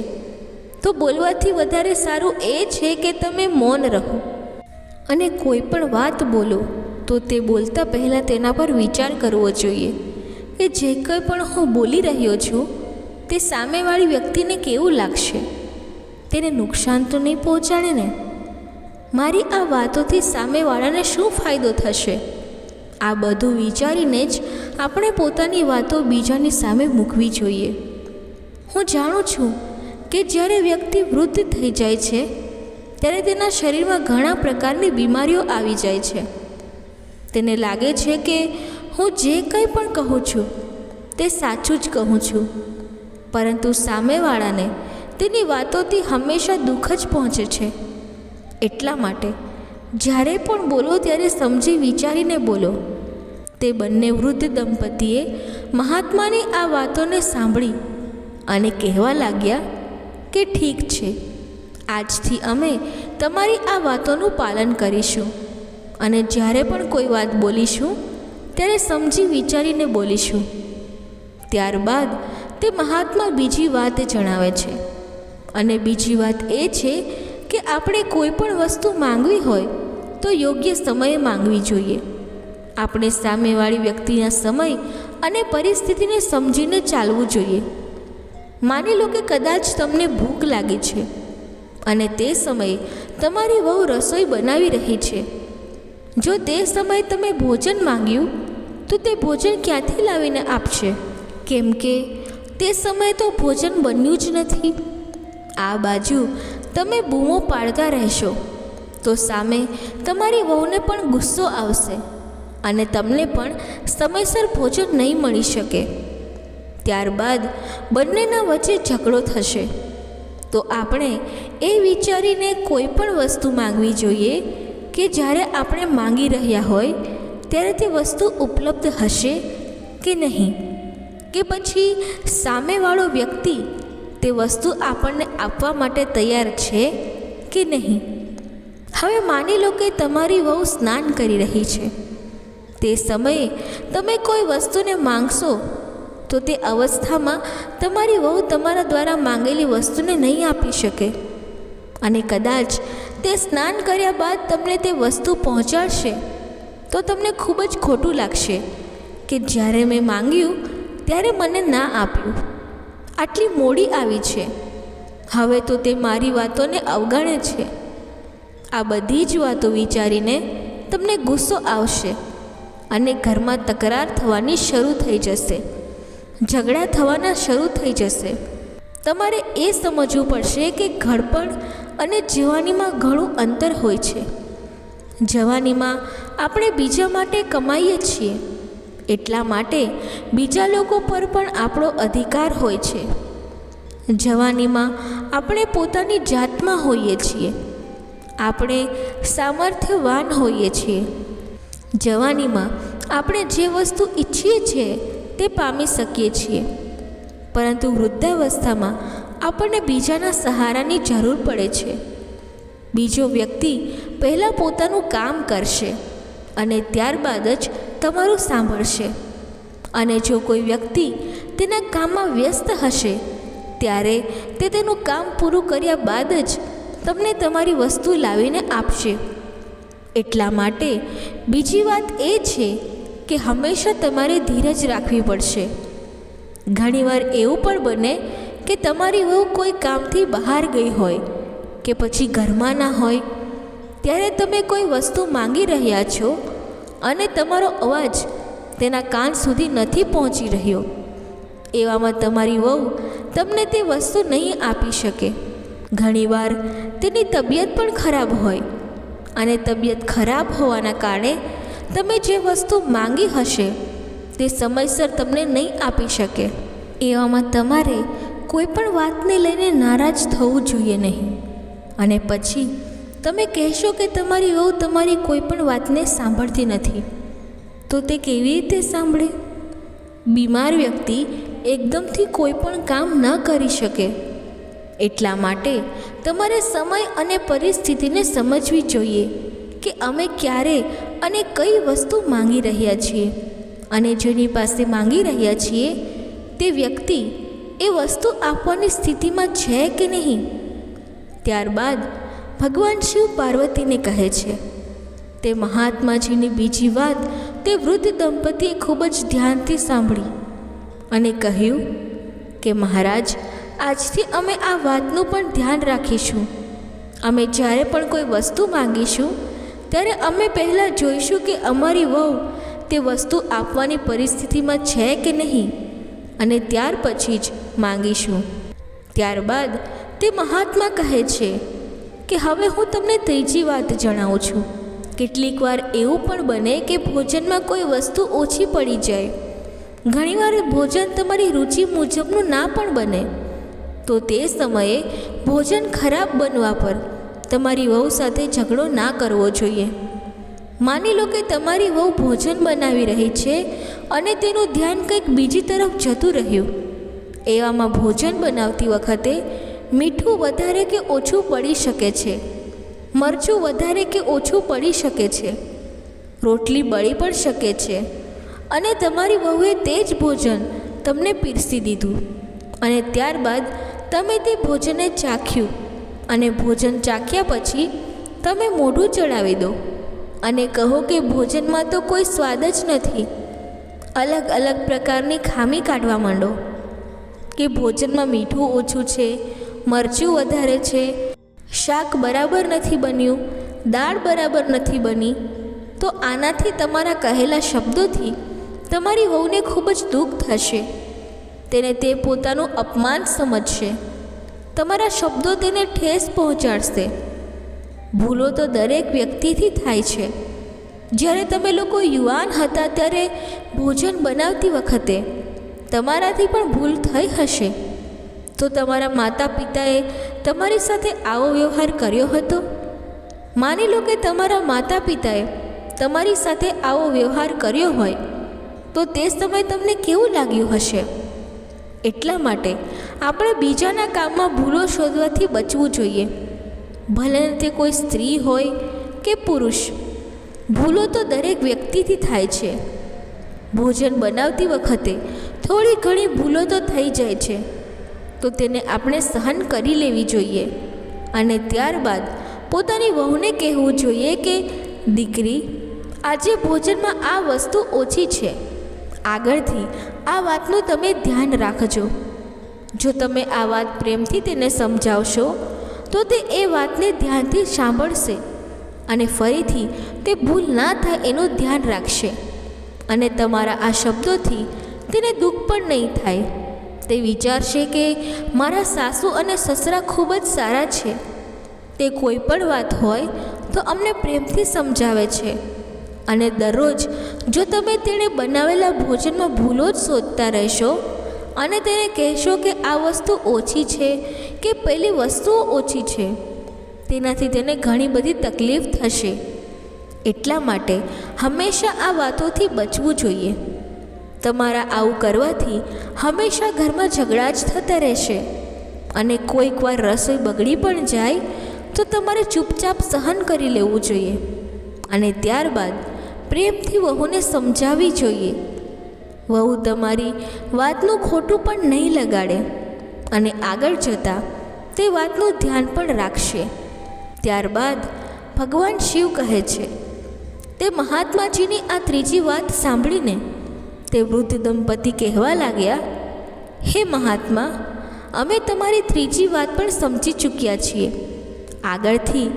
Speaker 1: તો બોલવાથી વધારે સારું એ છે કે તમે મૌન રહો અને કોઈ પણ વાત બોલો તો તે બોલતા પહેલાં તેના પર વિચાર કરવો જોઈએ કે જે કંઈ પણ હું બોલી રહ્યો છું તે સામેવાળી વ્યક્તિને કેવું લાગશે, તેને નુકસાન તો નહીં પહોંચાડે ને? મારી આ વાતોથી સામેવાળાને શું ફાયદો થશે? આ બધું વિચારીને જ આપણે પોતાની વાતો બીજાની સામે મૂકવી જોઈએ. હું જાણું છું કે જ્યારે વ્યક્તિ વૃદ્ધ થઈ જાય છે ત્યારે તેના શરીરમાં ઘણા પ્રકારની બીમારીઓ આવી જાય છે. તેને લાગે છે કે હું જે કંઈ પણ કહું છું તે સાચું જ કહું છું, પરંતુ સામેવાળાને તેની વાતોથી હંમેશા દુઃખ જ પહોંચે છે. એટલા માટે જ્યારે પણ બોલો ત્યારે સમજી વિચારીને બોલો. તે બંને વૃદ્ધ દંપતીએ મહાત્માની આ વાતોને સાંભળી અને કહેવા લાગ્યા કે ઠીક છે, આજથી અમે તમારી આ વાતોનું પાલન કરીશું અને જ્યારે પણ કોઈ વાત બોલીશું ત્યારે સમજી વિચારીને બોલીશું. ત્યારબાદ તે મહાત્મા બીજી વાત જણાવે છે અને બીજી વાત એ છે કે આપણે કોઈ પણ વસ્તુ માંગવી હોય તો યોગ્ય સમયે માંગવી જોઈએ. આપણે સામેવાળી વ્યક્તિના સમય અને પરિસ્થિતિને સમજીને ચાલવું જોઈએ. માની લો કે કદાચ તમને ભૂખ લાગી છે અને તે સમયે તમારી વહુ રસોઈ બનાવી રહી છે. જો તે સમયે તમે ભોજન માંગ્યું તો તે ભોજન ક્યાંથી લાવીને આપશે? કેમ કે તે સમયે તો ભોજન બન્યું જ નથી. આ બાજુ તમે બૂમો પાડતા રહેશો તો સામે તમારી વહુને પણ ગુસ્સો આવશે અને તમને પણ સમયસર ભોજન નહીં મળી શકે. ત્યારબાદ બંનેના વચ્ચે ઝઘડો થશે. તો આપણે એ વિચારીને કોઈ પણ વસ્તુ માંગવી જોઈએ કે જ્યારે આપણે માંગી રહ્યા હોય ત્યારે તે વસ્તુ ઉપલબ્ધ હશે કે નહીં, કે પછી સામેવાળો વ્યક્તિ તે વસ્તુ આપણને આપવા માટે તૈયાર છે કે નહીં. હવે માની લો કે તમારી વહુ સ્નાન કરી રહી છે. તે સમયે તમે કોઈ વસ્તુને માંગશો તો તે અવસ્થામાં તમારી વહુ તમારા દ્વારા માંગેલી વસ્તુને નહીં આપી શકે અને કદાચ તે સ્નાન કર્યા બાદ તમને તે વસ્તુ પહોંચાડશે તો તમને ખૂબ જ ખોટું લાગશે કે જ્યારે મેં માંગ્યું ત્યારે મને ના આપ્યું, આટલી મોડી આવી છે, હવે તો તે મારી વાતોને અવગણે છે. આ બધી જ વાતો વિચારીને તમને ગુસ્સો આવશે અને ઘરમાં તકરાર થવાની શરૂ થઈ જશે, ઝઘડા થવાના શરૂ થઈ જશે. તમારે એ સમજવું પડશે કે ઘડપણ અને જવાનીમાં ઘણું અંતર હોય છે. જવાનીમાં આપણે બીજા માટે કમાઈએ છીએ, એટલા માટે બીજા લોકો પર પણ આપણો અધિકાર હોય છે. જવાનીમાં આપણે પોતાની જાતમાં હોઈએ છીએ, આપણે સામર્થ્યવાન હોઈએ છીએ. જવાનીમાં આપણે જે વસ્તુ ઈચ્છીએ છીએ તે પામી શકીએ છીએ, પરંતુ વૃદ્ધાવસ્થામાં આપણને બીજાના સહારાની જરૂર પડે છે. બીજો વ્યક્તિ પહેલાં પોતાનું કામ કરશે અને ત્યારબાદ જ તમારું સાંભળશે. અને જો કોઈ વ્યક્તિ તેના કામમાં વ્યસ્ત હશે ત્યારે તે તેનું કામ પૂરું કર્યા બાદ જ તમને તમારી વસ્તુ લાવીને આપશે. એટલા માટે બીજી વાત એ છે કે હંમેશા તમારે ધીરજ રાખવી પડશે. ઘણીવાર એવું પણ બને કે તમારી વહુ કોઈ કામથી બહાર ગઈ હોય કે પછી ઘરમાં ના હોય, ત્યારે તમે કોઈ વસ્તુ માંગી રહ્યા છો અને તમારો અવાજ તેના કાન સુધી નથી પહોંચી રહ્યો. એવામાં તમારી વહુ તમને તે વસ્તુ નહીં આપી શકે. ઘણીવાર તેની તબિયત પણ ખરાબ હોય અને તબિયત ખરાબ હોવાના કારણે તમે જે વસ્તુ માંગી હશે તે સમયસર તમને નહીં આપી શકે. એવામાં તમારે કોઈ પણ વાતને લઈને નારાજ થવું જોઈએ નહીં. અને પછી તમે કહેશો કે તમારી વહુ તમારી કોઈ પણ વાતને સાંભળતી નથી, તો તે કેવી રીતે સાંભળે? બીમાર વ્યક્તિ એકદમથી કોઈ પણ કામ ન કરી શકે. એટલા માટે તમારે સમય અને પરિસ્થિતિને સમજવી જોઈએ કે અમે ક્યારે અને કઈ વસ્તુ માંગી રહ્યા છીએ, અને જેની પાસે માંગી રહ્યા છીએ તે વ્યક્તિ એ વસ્તુ આપવાની સ્થિતિમાં છે કે નહીં. ત્યારબાદ ભગવાન શિવ પાર્વતીને કહે છે. તે મહાત્માજીની બીજી વાત તે વૃદ્ધ દંપતીએ ખૂબ જ ધ્યાનથી સાંભળી અને કહ્યું કે મહારાજ, આજથી અમે આ વાતનું પણ ધ્યાન રાખીશું. અમે જ્યારે પણ કોઈ વસ્તુ માંગીશું ત્યારે અમે પહેલાં જોઈશું કે અમારી વહુ તે વસ્તુ આપવાની પરિસ્થિતિમાં છે કે નહીં, અને ત્યાર પછી જ માંગીશું. ત્યારબાદ તે મહાત્મા કહે છે કે હવે હું તમને ત્રીજી વાત જણાવું છું. કેટલીક વાર એવું પણ બને કે ભોજનમાં કોઈ વસ્તુ ઓછી પડી જાય. ઘણીવાર ભોજન તમારી રુચિ મુજબનું ના પણ બને, તો તે સમયે ભોજન ખરાબ બનવા પર તમારી વહુ સાથે ઝઘડો ના કરવો જોઈએ. માની લો કે તમારી વહુ ભોજન બનાવી રહી છે અને તેનું ધ્યાન કંઈક બીજી તરફ જતું રહ્યું. એવામાં ભોજન બનાવતી વખતે મીઠું વધારે કે ઓછું પડી શકે છે, મરચું વધારે કે ઓછું પડી શકે છે, રોટલી બળી પણ શકે છે, અને તમારી વહુએ તે જ ભોજન તમને પીરસી દીધું અને ત્યારબાદ તમે તે ભોજનને ચાખ્યું, અને ભોજન ચાખ્યા પછી તમે મોઢું ચડાવી દો અને કહો કે ભોજનમાં તો કોઈ સ્વાદ જ નથી. અલગ અલગ પ્રકારની ખામી કાઢવા માંડો કે ભોજનમાં મીઠું ઓછું છે, મરચું વધારે છે, શાક બરાબર નથી બન્યું, દાળ બરાબર નથી બની. તો આનાથી તમારા કહેલા શબ્દોથી તમારી વહુને ખૂબ જ દુઃખ થશે. તેને તે પોતાનું અપમાન સમજશે. તમારા શબ્દો તેને ઠેસ પહોંચાડશે. ભૂલો તો દરેક વ્યક્તિથી થાય છે. જ્યારે તમે લોકો યુવાન હતા ત્યારે ભોજન બનાવતી વખતે તમારાથી પણ ભૂલ થઈ હશે. તો તમારા માતા પિતાએ તમારી સાથે આવો વ્યવહાર કર્યો હતો? માની લો કે તમારા માતા પિતાએ તમારી સાથે આવો વ્યવહાર કર્યો હોય તો તે સમયે તમને કેવું લાગ્યું હશે? એટલા માટે આપણે બીજાના કામમાં ભૂલો શોધવાથી બચવું જોઈએ. ભલે તે કોઈ સ્ત્રી હોય કે પુરુષ, ભૂલો તો દરેક વ્યક્તિથી થાય છે. ભોજન બનાવતી વખતે થોડી ઘણી ભૂલો તો થઈ જાય છે, તો તેને આપણે સહન કરી લેવી જોઈએ અને ત્યારબાદ પોતાની વહુને કહેવું જોઈએ કે દીકરી, આજે ભોજનમાં આ વસ્તુ ઓછી છે. આગળથી આ વાતનું તમે ધ્યાન રાખજો. જો તમે આ વાત પ્રેમથી તેને સમજાવશો તો તે એ વાતને ધ્યાનથી સાંભળશે અને ફરીથી તે ભૂલ ના થાય એનું ધ્યાન રાખશે. અને તમારા આ શબ્દોથી તેને દુઃખ પણ નહીં થાય. તે વિચારશે કે મારા સાસુ અને સસરા ખૂબ જ સારા છે. તે કોઈ પણ વાત હોય તો અમને પ્રેમથી સમજાવે છે. અને દરરોજ જો તમે તેણે બનાવેલા ભોજનમાં ભૂલો જ શોધતા રહેશો અને તેને કહેશો કે આ વસ્તુ ઓછી છે કે પેલી વસ્તુઓ ઓછી છે, તેનાથી તેને ઘણી બધી તકલીફ થશે. એટલા માટે હંમેશા આ વાતોથી બચવું જોઈએ. તમારા આવું કરવાથી હંમેશા ઘરમાં ઝઘડા જ થતા રહેશે. અને કોઈક વાર રસોઈ બગડી પણ જાય તો તમારે ચૂપચાપ સહન કરી લેવું જોઈએ અને ત્યારબાદ પ્રેમથી વહુને સમજાવવી જોઈએ. વહુ તમારી વાતનું ખોટું પણ નહીં લગાડે અને આગળ જતાં તે વાતનું ધ્યાન પણ રાખશે. ત્યારબાદ ભગવાન શિવ કહે છે, તે મહાત્માજીની આ ત્રીજી વાત સાંભળીને તે વૃદ્ધ દંપતી કહેવા લાગ્યા, હે મહાત્મા, અમે તમારી ત્રીજી વાત પણ સમજી ચૂક્યા છીએ. આગળથી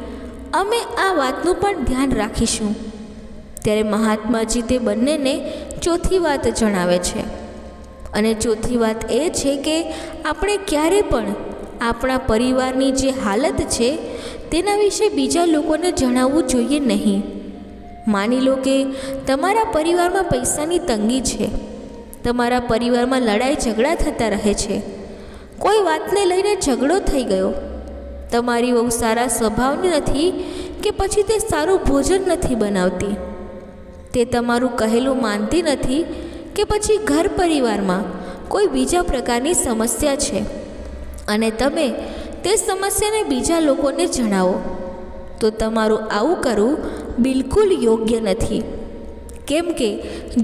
Speaker 1: અમે આ વાતનું પણ ધ્યાન રાખીશું. ત્યારે મહાત્માજી તે બંનેને ચોથી વાત જણાવે છે. અને ચોથી વાત એ છે કે આપણે ક્યારે પણ આપણા પરિવારની જે હાલત છે તેના વિશે બીજા લોકોને જણાવવું જોઈએ નહીં. માની લો કે તમારા પરિવારમાં પૈસાની તંગી છે, તમારા પરિવારમાં લડાઈ ઝઘડા થતા રહે છે, કોઈ વાતને લઈને ઝઘડો થઈ ગયો, તમારી વહુ સારા સ્વભાવની નથી કે પછી તે સારું ભોજન નથી બનાવતી, તે તમારું કહેલું માનતી નથી કે પછી ઘર પરિવારમાં કોઈ બીજા પ્રકારની સમસ્યા છે અને તમે તે સમસ્યાને બીજા લોકોને જણાવો, તો તમારું આવું કરવું બિલકુલ યોગ્ય નથી. કેમ કે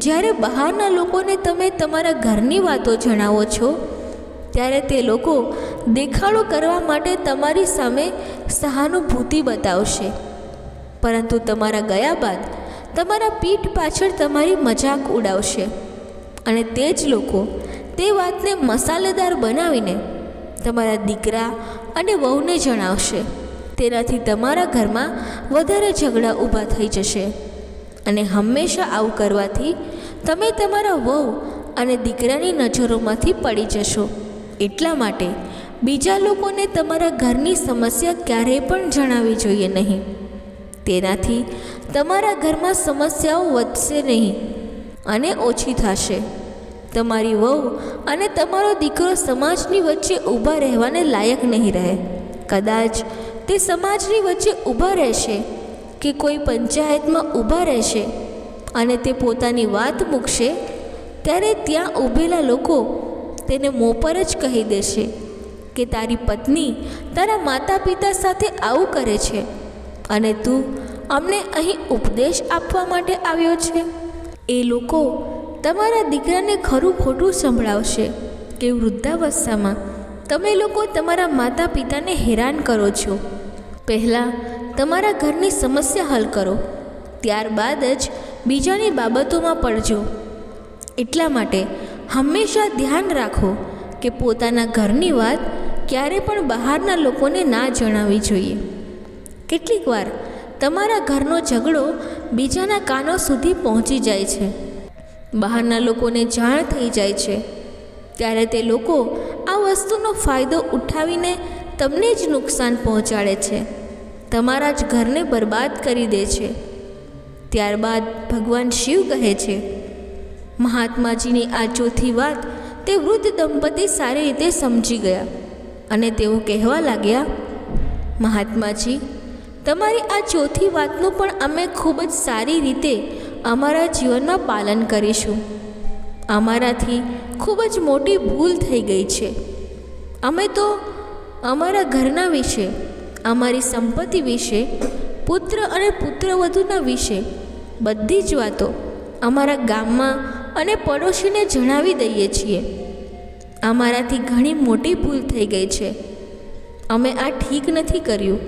Speaker 1: જ્યારે બહારના લોકોને તમે તમારા ઘરની વાતો જણાવો છો ત્યારે તે લોકો દેખાડો કરવા માટે તમારી સામે સહાનુભૂતિ બતાવશે, પરંતુ તમારા ગયા બાદ તમારા પીઠ પાછળ તમારી મજાક ઉડાવશે અને તે જ લોકો તે વાતને મસાલેદાર બનાવીને તમારા દીકરા અને વહુને જણાવશે. તેનાથી તમારા ઘરમાં વધારે ઝઘડા ઊભા થઈ જશે અને હંમેશા આવું કરવાથી તમે તમારા વહુ અને દીકરાની નજરોમાંથી પડી જશો. એટલા માટે બીજા લોકોને તમારા ઘરની સમસ્યા ક્યારેય પણ જણાવવી જોઈએ નહીં. તેનાથી તમારા ઘરમાં સમસ્યાઓ વધશે નહીં અને ઓછી થશે. તમારી વહુ અને તમારો દીકરો સમાજની વચ્ચે ઊભા રહેવાને લાયક નહીં રહે. કદાચ તે સમાજની વચ્ચે ઊભા રહેશે કે કોઈ પંચાયતમાં ઊભા રહેશે અને તે પોતાની વાત મૂકશે ત્યારે ત્યાં ઊભેલા લોકો તેને મોં પર જ કહી દેશે કે તારી પત્ની તારા માતા પિતા સાથે આવું કરે છે અને તું અમને અહીં ઉપદેશ આપવા માટે આવ્યો છે. એ લોકો તમારા દીકરાને ખરું ખોટું સંભળાવશે કે વૃદ્ધાવસ્થામાં તમે લોકો તમારા માતા પિતાને હેરાન કરો છો. પહેલાં તમારા ઘરની સમસ્યા હલ કરો, ત્યારબાદ જ બીજાની બાબતોમાં પડજો. એટલા માટે હંમેશા ધ્યાન રાખો કે પોતાના ઘરની વાત ક્યારે પણ બહારના લોકોને ના જણાવવી જોઈએ. કેટલીક વાર તમારા ઘરનો ઝઘડો બીજાના કાનો સુધી પહોંચી જાય છે, બહારના લોકોને જાણ થઈ જાય છે, ત્યારે તે લોકો આ વસ્તુનો ફાયદો ઉઠાવીને તમને જ નુકસાન પહોંચાડે છે, તમારા જ ઘરને બરબાદ કરી દે છે. ત્યારબાદ ભગવાન શિવ કહે છે, મહાત્માજીની આ ચોથી વાત તે વૃદ્ધ દંપતી સારી રીતે સમજી ગયા અને તેઓ કહેવા લાગ્યા, મહાત્માજી, તમારી આ ચોથી વાતનું પણ અમે ખૂબ જ સારી રીતે અમારા જીવનમાં પાલન કરીશું. અમારાથી ખૂબ જ મોટી ભૂલ થઈ ગઈ છે. અમે તો અમારા ઘરના વિશે, અમારી સંપત્તિ વિશે, પુત્ર અને પુત્રવધૂના વિશે બધી જ વાતો અમારા ગામમાં અને પડોશીને જણાવી દઈએ છીએ. અમારાથી ઘણી મોટી ભૂલ થઈ ગઈ છે. અમે આ ઠીક નથી કર્યું.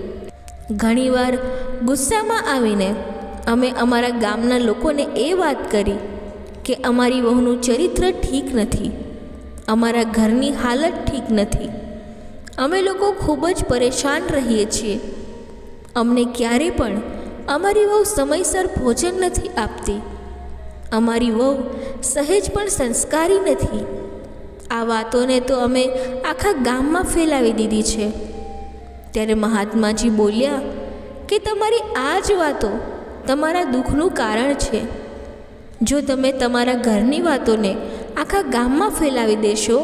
Speaker 1: ઘણીવાર ગુસ્સામાં આવીને અમે અમારા ગામના લોકોને એ વાત કરી કે અમારી વહુનું ચરિત્ર ઠીક નથી, અમારા ઘરની હાલત ઠીક નથી. અમે લોકો ખૂબ જ પરેશાન રહીએ છીએ. અમને ક્યારે પણ અમારી વહુ સમયસર ભોજન નથી આપતી. અમારી વહુ સહેજ પણ સંસ્કારી નથી. આ વાતોને તો અમે આખા ગામમાં ફેલાવી દીધી છે. ત્યારે મહાત્માજી બોલ્યા કે તમારી આ જ વાતો તમારા દુઃખનું કારણ છે. જો તમે તમારા ઘરની વાતોને આખા ગામમાં ફેલાવી દેશો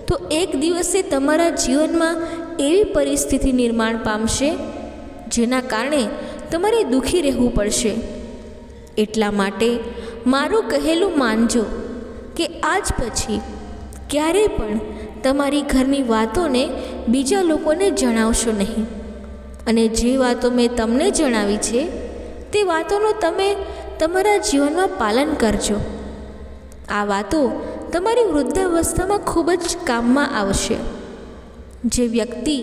Speaker 1: તો એક દિવસે તમારા જીવનમાં એવી પરિસ્થિતિ નિર્માણ પામશે જેના કારણે તમારે દુઃખી રહેવું પડશે. એટલા માટે મારું કહેલું માનજો કે આજ પછી ક્યારેય પણ તમારી ઘરની વાતોને બીજા લોકોને જણાવશો નહીં. અને જે વાતો મેં તમને જણાવી છે તે વાતોનું તમે તમારા જીવનમાં પાલન કરજો. આ વાતો તમારી વૃદ્ધાવસ્થામાં ખૂબ જ કામમાં આવશે. જે વ્યક્તિ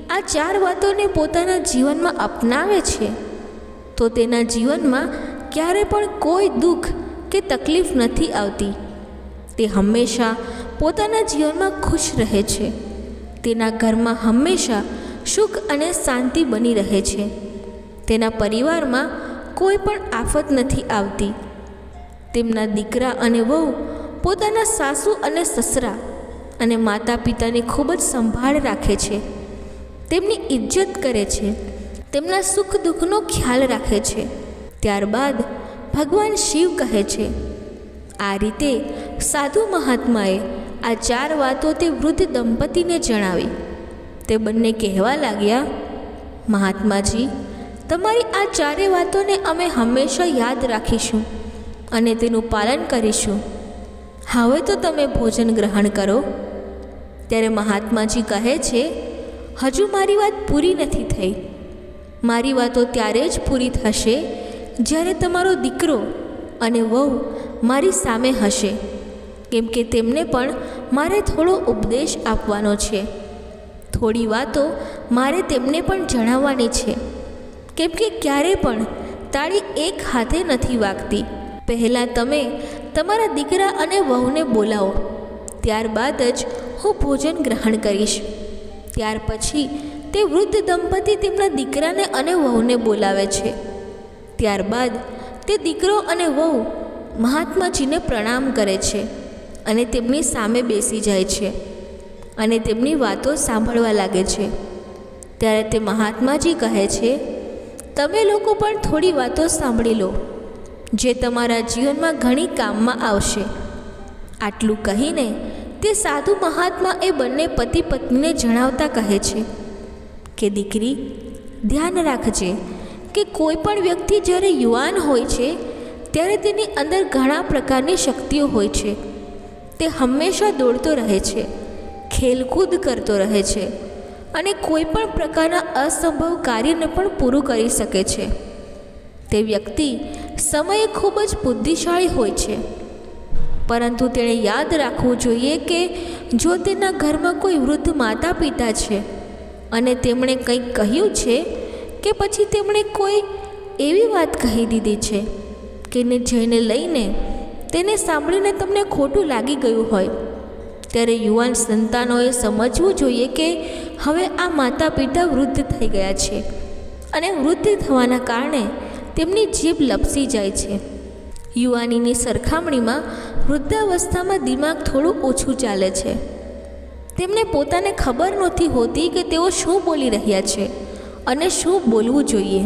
Speaker 1: આ 4 વાતોને પોતાના જીવનમાં અપનાવે છે તો તેના જીવનમાં ક્યારે પણ કોઈ દુઃખ કે તકલીફ નથી આવતી. તે હંમેશા પોતાના જીવનમાં ખુશ રહે છે. તેના ઘરમાં હંમેશા સુખ અને શાંતિ બની રહે છે. તેના પરિવારમાં કોઈ પણ આફત નથી આવતી. તેમના દીકરા અને વહુ પોતાના સાસુ અને સસરા અને માતા પિતાની ખૂબ જ સંભાળ રાખે છે. તેમની ઇજ્જત કરે છે. તેમના સુખ દુઃખનો ખ્યાલ રાખે છે. ત્યારબાદ ભગવાન શિવ કહે છે. આ રીતે સાધુ મહાત્માએ આ 4 વાતો તે વૃદ્ધ દંપતીને જણાવી. તે બંને કહેવા લાગ્યા, મહાત્માજી, તમારી આ 4 વાતોને અમે હંમેશા યાદ રાખીશું અને તેનું પાલન કરીશું. હવે તો તમે ભોજન ગ્રહણ કરો. ત્યારે મહાત્માજી કહે છે, હજુ મારી વાત પૂરી નથી થઈ. મારી વાતો ત્યારે જ પૂરી થશે જ્યારે તમારો દીકરો અને વહુ મારી સામે હશે, કેમ કે તેમને પણ મારે થોડો ઉપદેશ આપવાનો છે. થોડી વાતો મારે તેમને પણ જણાવવાની છે, કેમ કે ક્યારે પણ તાળી એક હાથે નથી વાગતી. પહેલાં તમે તમારા દીકરા અને વહુને બોલાવો, ત્યારબાદ જ હું ભોજન ગ્રહણ કરીશ. ત્યાર પછી તે વૃદ્ધ દંપતી તેમના દીકરાને અને વહુને બોલાવે છે. ત્યારબાદ તે દીકરો અને વહુ મહાત્માજીને પ્રણામ કરે છે અને તેમની સામે બેસી જાય છે અને તેમની વાતો સાંભળવા લાગે છે. ત્યારે તે મહાત્માજી કહે છે, તમે લોકો પણ થોડી વાતો સાંભળી લો જે તમારા જીવનમાં ઘણી કામમાં આવશે. આટલું કહીને તે સાધુ મહાત્મા એ બંને પતિ પત્નીને જણાવતા કહે છે કે દીકરી, ધ્યાન રાખજે કે કોઈ પણ વ્યક્તિ જ્યારે યુવાન હોય છે ત્યારે તેની અંદર ઘણા પ્રકારની શક્તિઓ હોય છે. તે હંમેશા દોડતો રહે છે, ખેલકૂદ કરતો રહે છે અને કોઈ પણ પ્રકારના અસંભવ કાર્યને પણ પૂરું કરી શકે છે. તે વ્યક્તિ સમયે ખૂબ જ બુદ્ધિશાળી હોય છે, પરંતુ તેણે યાદ રાખવું જોઈએ કે જો તેના ઘરમાં કોઈ વૃદ્ધ માતા પિતા છે અને તેમણે કંઈક કહ્યું છે કે પછી તેમણે કોઈ એવી વાત કહી દીધી છે કે જેને લઈને તેને સાંભળીને તમને ખોટું લાગી ગયું હોય, ત્યારે યુવાન સંતાનોએ સમજવું જોઈએ કે હવે આ માતા પિતા વૃદ્ધ થઈ ગયા છે અને વૃદ્ધ થવાના કારણે તેમની જીભ લપસી જાય છે. યુવાનીની સરખામણીમાં વૃદ્ધાવસ્થામાં દિમાગ થોડું ઓછું ચાલે છે. તેમને પોતાને ખબર નહોતી હોતી કે તેઓ શું બોલી રહ્યા છે અને શું બોલવું જોઈએ.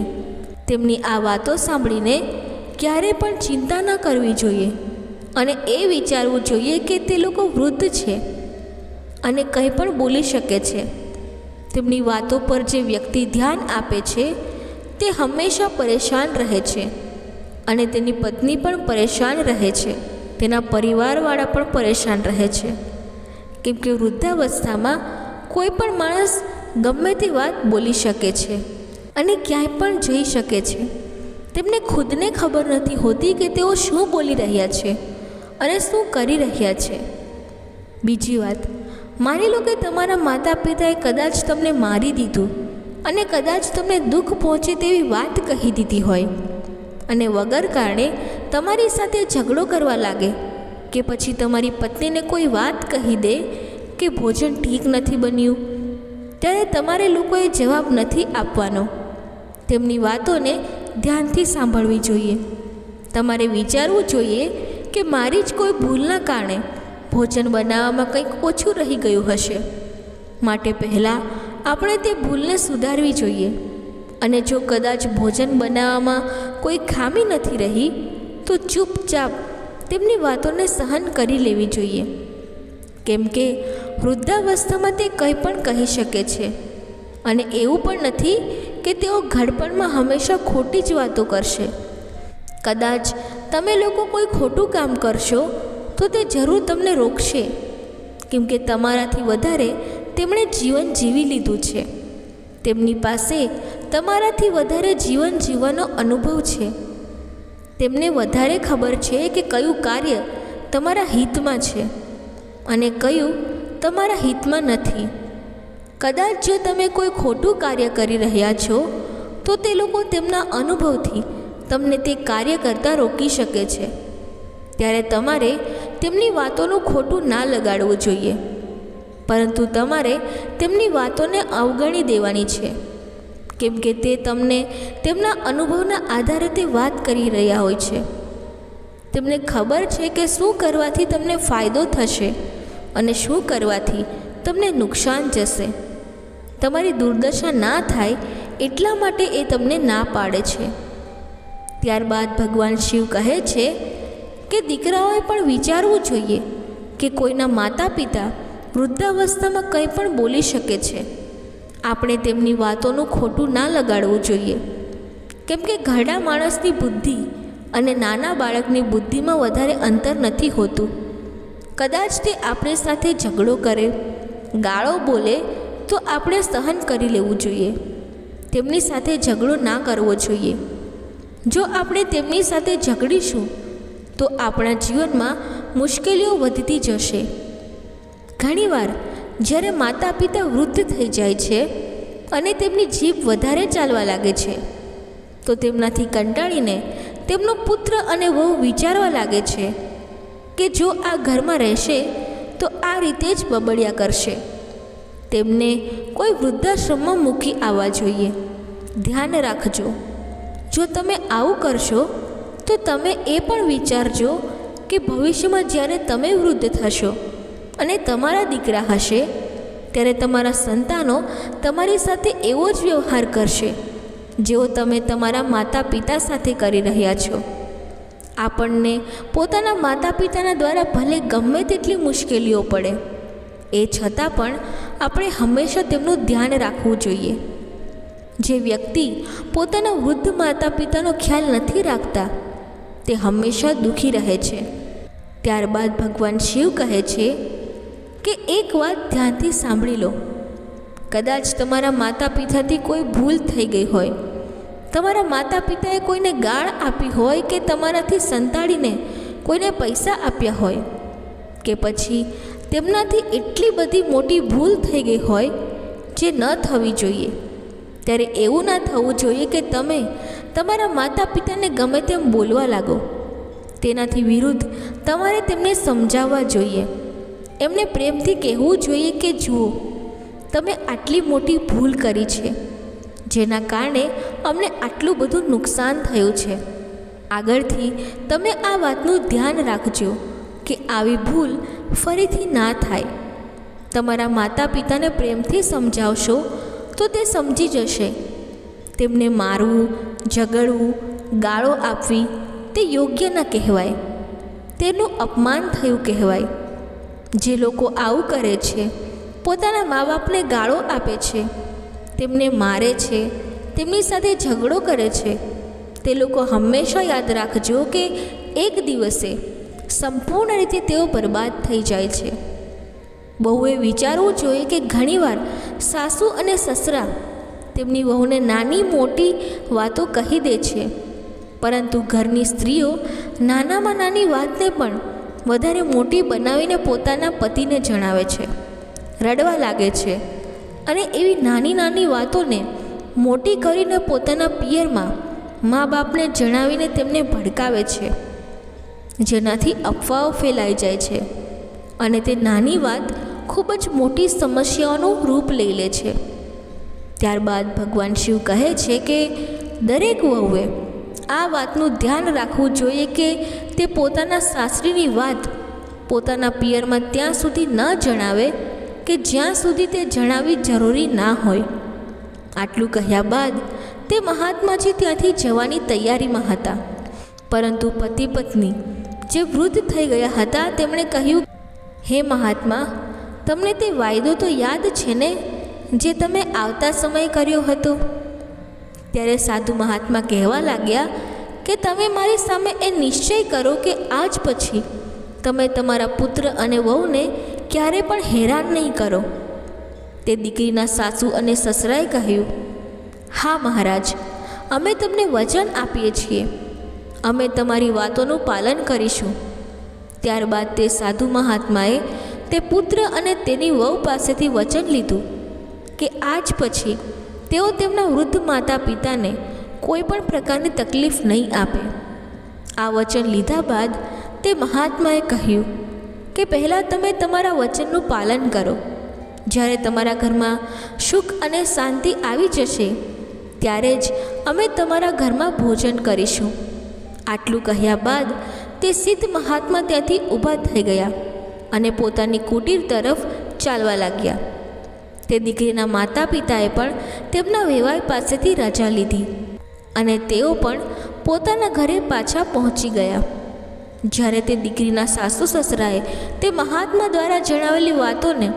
Speaker 1: તેમની આ વાતો સાંભળીને ક્યારે પણ ચિંતા ન કરવી જોઈએ અને એ વિચારવું જોઈએ કે તે લોકો વૃદ્ધ છે અને કંઈ પણ બોલી શકે છે. તેમની વાતો પર જે વ્યક્તિ ધ્યાન આપે છે તે હંમેશા પરેશાન રહે છે અને તેની પત્ની પણ પરેશાન રહે છે. તેના પરિવારવાળા પણ પરેશાન રહે છે, કેમ કે વૃદ્ધાવસ્થામાં કોઈ પણ માણસ ગમે તે વાત બોલી શકે છે અને ક્યાંય પણ જઈ શકે છે. તેમને ખુદને ખબર નથી હોતી કે તેઓ શું બોલી રહ્યા છે અને શું કરી રહ્યા છે. બીજી વાત, માની લો કે તમારા માતા પિતાએ કદાચ તમને મારી દીધું અને કદાચ તમને દુઃખ પહોંચે તેવી વાત કહી દીધી હોય અને વગર કારણે તમારી સાથે ઝઘડો કરવા લાગે, કે પછી તમારી પત્નીને કોઈ વાત કહી દે કે ભોજન ઠીક નથી બન્યું, ત્યારે તમારે લોકોએ જવાબ નથી આપવાનો. તેમની વાતોને ધ્યાનથી સાંભળવી જોઈએ. તમારે વિચારવું જોઈએ કે મારી જ કોઈ ભૂલના કારણે ભોજન બનાવવામાં કંઈક ઓછું રહી ગયું હશે, માટે પહેલાં આપણે તે ભૂલને સુધારવી જોઈએ. અને જો કદાચ ભોજન બનાવવામાં કોઈ ખામી નથી રહી તો ચૂપચાપ તેમની વાતોને સહન કરી લેવી જોઈએ, કેમ કે વૃદ્ધાવસ્થામાં તે કંઈ પણ કહી શકે છે. અને એવું પણ નથી કે તેઓ ઘડપણમાં હંમેશા ખોટી જ વાતો કરશે. કદાચ તમે લોકો કોઈ ખોટું કામ કરશો તો તે જરૂર તમને રોકશે, કેમ કે તમારાથી વધારે તેમણે જીવન જીવી લીધું છે. તેમની પાસે તમારાથી વધારે જીવન જીવવાનો અનુભવ છે. તેમને વધારે ખબર છે કે કયું કાર્ય તમારા હિતમાં છે અને કયું તમારા હિતમાં નથી. કદાચ જો તમે કોઈ ખોટું કાર્ય કરી રહ્યા છો તો તે લોકો તેમના અનુભવથી તમને તે કાર્ય કરતાં રોકી શકે છે. ત્યારે તમારે તેમની વાતોનું ખોટું ના લગાડવું જોઈએ, પરંતુ તમારે તેમની વાતોને અવગણી દેવાની છે, કેમ કે તે તમને તેમના અનુભવના આધારે તે વાત કરી રહ્યા હોય છે. તેમને ખબર છે કે શું કરવાથી તમને ફાયદો થશે અને શું કરવાથી તમને નુકસાન જશે. તમારી દુર્દશા ના થાય એટલા માટે એ તમને ના પાડે છે. ત્યારબાદ ભગવાન શિવ કહે છે કે દીકરાઓએ પણ વિચારવું જોઈએ કે કોઈના માતા પિતા વૃદ્ધાવસ્થામાં કંઈ પણ બોલી શકે છે. આપણે તેમની વાતોનું ખોટું ના લગાડવું જોઈએ, કેમ કે ઘરડા માણસની બુદ્ધિ અને નાના બાળકની બુદ્ધિમાં વધારે અંતર નથી હોતું. કદાચ તે આપણી સાથે ઝઘડો કરે, ગાળો બોલે તો આપણે સહન કરી લેવું જોઈએ. તેમની સાથે ઝઘડો ના કરવો જોઈએ. જો આપણે તેમની સાથે ઝઘડીશું તો આપણા જીવનમાં મુશ્કેલીઓ વધતી જશે. ઘણીવાર જ્યારે માતા પિતા વૃદ્ધ થઈ જાય છે અને તેમની જીભ વધારે ચાલવા લાગે છે તો તેમનાથી કંટાળીને તેમનો પુત્ર અને વહુ વિચારવા લાગે છે કે જો આ ઘરમાં રહેશે તો આ રીતે જ બબડ્યા કરશે. તેમને કોઈ વૃદ્ધાશ્રમમાં મૂકી આવવા જોઈએ. ધ્યાન રાખજો, જો તમે આવું કરશો તો તમે એ પણ વિચારજો કે ભવિષ્યમાં જ્યારે તમે વૃદ્ધ થશો અને તમારા દીકરા હશે ત્યારે તમારા સંતાનો તમારી સાથે એવો જ વ્યવહાર કરશે જેવો તમે તમારા માતા પિતા સાથે કરી રહ્યા છો. આપણને પોતાના માતા પિતાના દ્વારા ભલે ગમે તેટલી મુશ્કેલીઓ પડે, એ છતાં પણ આપણે હંમેશા તેમનું ધ્યાન રાખવું જોઈએ. જે વ્યક્તિ પોતાના વૃદ્ધ માતા પિતાનો ખ્યાલ નથી રાખતા તે હંમેશા દુઃખી રહે છે. ત્યારબાદ ભગવાન શિવ કહે છે કે એક વાત ધ્યાનથી સાંભળી લો. કદાચ તમારા માતા પિતાથી કોઈ ભૂલ થઈ ગઈ હોય, તમારા માતા પિતાએ કોઈને ગાળ આપી હોય કે તમારાથી સંતાડીને કોઈને પૈસા આપ્યા હોય, કે પછી તેમનાથી એટલી બધી મોટી ભૂલ થઈ ગઈ હોય જે ન થવી જોઈએ, ત્યારે એવું ના થવું જોઈએ કે તમે તમારા માતા પિતાને ગમે તેમ બોલવા લાગો. તેનાથી વિરુદ્ધ તમારે તેમને સમજાવવા જોઈએ. એમને પ્રેમથી કહેવું જોઈએ કે જુઓ, તમે આટલી મોટી ભૂલ કરી છે જેના કારણે અમને આટલું બધું નુકસાન થયું છે. આગળથી તમે આ વાતનું ધ્યાન રાખજો કે આવી ભૂલ ફરીથી ના થાય. તમારા માતા પિતાને પ્રેમથી સમજાવશો તો તે સમજી જશે. તેમને મારવું, ઝઘડવું, ગાળો આપવી તે યોગ્ય ન કહેવાય, તેનું અપમાન થયું કહેવાય. જે લોકો આવું કરે છે, પોતાના મા બાપને ગાળો આપે છે, તેમને મારે છે, તેમની સાથે ઝઘડો કરે છે, તે લોકો હંમેશા યાદ રાખજો કે એક દિવસે સંપૂર્ણ રીતે તેઓ બરબાદ થઈ જાય છે. બહુએ વિચારવું જોઈએ કે ઘણીવાર સાસુ અને સસરા તેમની વહુને નાની મોટી વાતો કહી દે છે, પરંતુ ઘરની સ્ત્રીઓ નાનામાં નાની વાતને પણ વધારે મોટી બનાવીને પોતાના પતિને જણાવે છે, રડવા લાગે છે અને એવી નાની નાની વાતોને મોટી કરીને પોતાના પિયરમાં મા બાપને જણાવીને તેમને ભડકાવે છે, જેનાથી અફવાઓ ફેલાઈ જાય છે અને તે નાની વાત ખૂબ જ મોટી સમસ્યાઓનું રૂપ લઈ લે છે. ત્યારબાદ ભગવાન શિવ કહે છે કે દરેક વહુએ આ વાતનું ધ્યાન રાખવું જોઈએ કે તે પોતાના સાસરીની વાત પોતાના પિયરમાં ત્યાં સુધી ન જણાવે કે જ્યાં સુધી તે જણાવવી જરૂરી ના હોય. આટલું કહ્યા બાદ તે મહાત્માજી ત્યાંથી જવાની તૈયારીમાં હતા, પરંતુ પતિ પત્ની જે વૃદ્ધ થઈ ગયા હતા તેમણે કહ્યું, હે મહાત્મા, તમને તે વાયદો તો યાદ છે ને જે તમે આવતા સમયે કર્યો હતો? ત્યારે સાધુ મહાત્મા કહેવા લાગ્યા કે તમે મારી સામે એ નિશ્ચય કરો કે આજ પછી તમે તમારા પુત્ર અને વહુને ક્યારે પણ હેરાન નહીં કરો. તે દીકરીના સાસુ અને સસરાએ કહ્યું, હા મહારાજ, અમે તમને વચન આપીએ છીએ, અમે તમારી વાતોનું પાલન કરીશું. ત્યારબાદ તે સાધુ મહાત્માએ તે પુત્ર અને તેની વહુ પાસેથી વચન લીધું કે આજ પછી તેઓ તેમના વૃદ્ધ માતા પિતાને કોઈ પણ પ્રકારની તકલીફ નહીં આપે. આ વચન લીધા બાદ તે મહાત્માએ કહ્યું કે પહેલાં તમે તમારા વચનનું પાલન કરો. જ્યારે તમારા ઘરમાં સુખ અને શાંતિ આવી જશે ત્યારે જ અમે તમારા ઘરમાં ભોજન કરીશું. આટલું કહ્યા બાદ તે સિદ્ધ મહાત્મા ત્યાંથી ઊભા થઈ ગયા અને પોતાની કુટીર તરફ ચાલવા લાગ્યા. તે દીકરીના માતા પિતાએ પણ તેમના વેવાઈ પાસેથી રજા લીધી અને તેઓ પણ પોતાના ઘરે પાછા પહોંચી ગયા. જ્યારે તે દીકરીના સાસુ સસરાએ તે મહાત્મા દ્વારા જણાવેલી વાતોને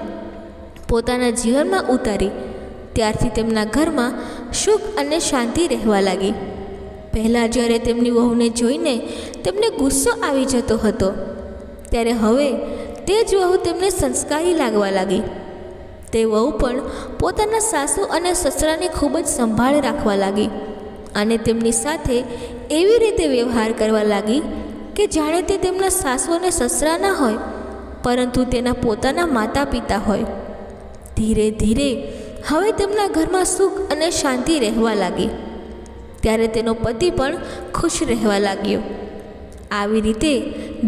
Speaker 1: પોતાના જીવનમાં ઉતારી ત્યારથી તેમના ઘરમાં સુખ અને શાંતિ રહેવા લાગી. પહેલાં જ્યારે તેમની વહુને જોઈને તેમને ગુસ્સો આવી જતો હતો, ત્યારે હવે તે જ વહુ તેમને સંસ્કારી લાગવા લાગી. તે વહુ પણ પોતાના સાસુ અને સસરાને ખૂબ જ સંભાળ રાખવા લાગી અને તેમની સાથે એવી રીતે વ્યવહાર કરવા લાગી કે જાણે તે તેમના સાસુ અને સસરા ના હોય, પરંતુ તેના પોતાના માતા પિતા હોય. ધીરે ધીરે હવે તેમના ઘરમાં સુખ અને શાંતિ રહેવા લાગી. ત્યારે તેનો પતિ પણ ખુશ રહેવા લાગ્યો. આવી રીતે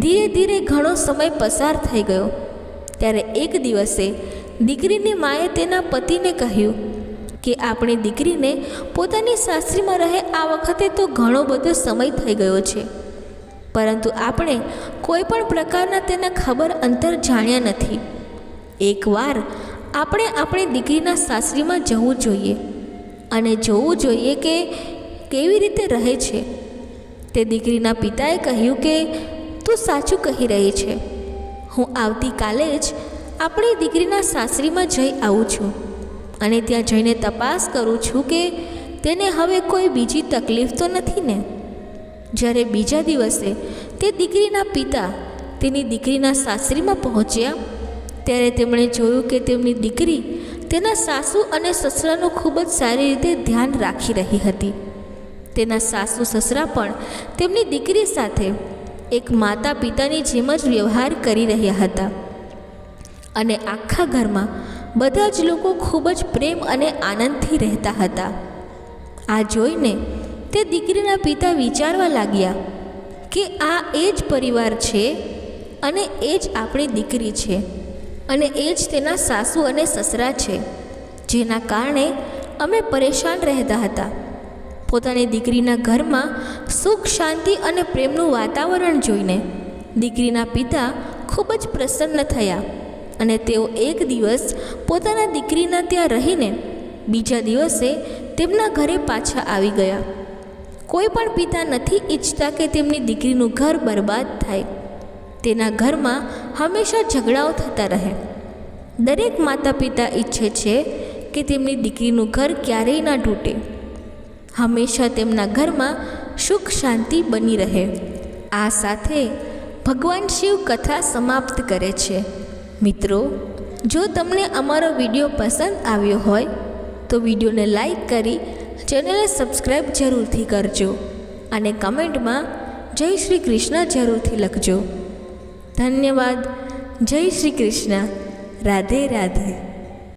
Speaker 1: ધીરે ધીરે ઘણો સમય પસાર થઈ ગયો. ત્યારે એક દિવસે દીકરીની માએ તેના પતિને કહ્યું કે આપણી દીકરીને પોતાની સાસરીમાં રહે આ વખતે તો ઘણો બધો સમય થઈ ગયો છે, પરંતુ આપણે કોઈ પણ પ્રકારના તેના ખબર અંતર જાણ્યા નથી. એકવાર આપણે આપણી દીકરીના સાસરીમાં જવું જોઈએ અને જોવું જોઈએ કે કેવી રીતે રહે છે. તે દીકરીના પિતાએ કહ્યું કે તું સાચું કહી રહી છે, હું આવતીકાલે જ આપણી દીકરીના સાસરીમાં જઈ આવું છું અને ત્યાં જઈને તપાસ કરું છું કે તેને હવે કોઈ બીજી તકલીફ તો નથી ને. જ્યારે બીજા દિવસે તે દીકરીના પિતા તેની દીકરીના સાસરીમાં પહોંચ્યા ત્યારે તેમણે જોયું કે તેમની દીકરી તેના સાસુ અને સસરાનું ખૂબ જ સારી રીતે ધ્યાન રાખી રહી હતી. તેના સાસુ સસરા પણ તેમની દીકરી સાથે એક માતા પિતાની જેમ જ વ્યવહાર કરી રહ્યા હતા અને આખા ઘરમાં બધા જ લોકો ખૂબ જ પ્રેમ અને આનંદથી રહેતા હતા. આ જોઈને તે દીકરીના પિતા વિચારવા લાગ્યા કે આ એ જ પરિવાર છે અને એ જ આપણી દીકરી છે અને એ જ તેના સાસુ અને સસરા છે, જેના કારણે અમે પરેશાન રહેતા હતા. પોતાની દીકરીના ઘરમાં સુખ શાંતિ અને પ્રેમનું વાતાવરણ જોઈને દીકરીના પિતા ખૂબ જ પ્રસન્ન થયા અને તેઓ એક દિવસ પોતાના દીકરીના ત્યાં રહીને બીજા દિવસે તેમના ઘરે પાછા આવી ગયા. કોઈ પણ પિતા નથી ઈચ્છતા કે તેમની દીકરીનું ઘર બરબાદ થાય, તેના ઘરમાં હંમેશા ઝઘડાઓ થતા રહે. દરેક માતા પિતા ઈચ્છે છે કે તેમની દીકરીનું ઘર ક્યારેય ના તૂટે, હંમેશા તેમના ઘરમાં સુખ શાંતિ બની રહે. આ સાથે ભગવાન શિવ કથા સમાપ્ત કરે છે. મિત્રો, જો તમને અમારો વિડીયો પસંદ આવ્યો હોય તો વિડીયોને લાઈક કરી ચેનલને સબસ્ક્રાઈબ જરૂરથી કરજો અને કમેન્ટમાં જય શ્રી કૃષ્ણ જરૂરથી લખજો. ધન્યવાદ. જય શ્રી કૃષ્ણ. રાધે રાધે.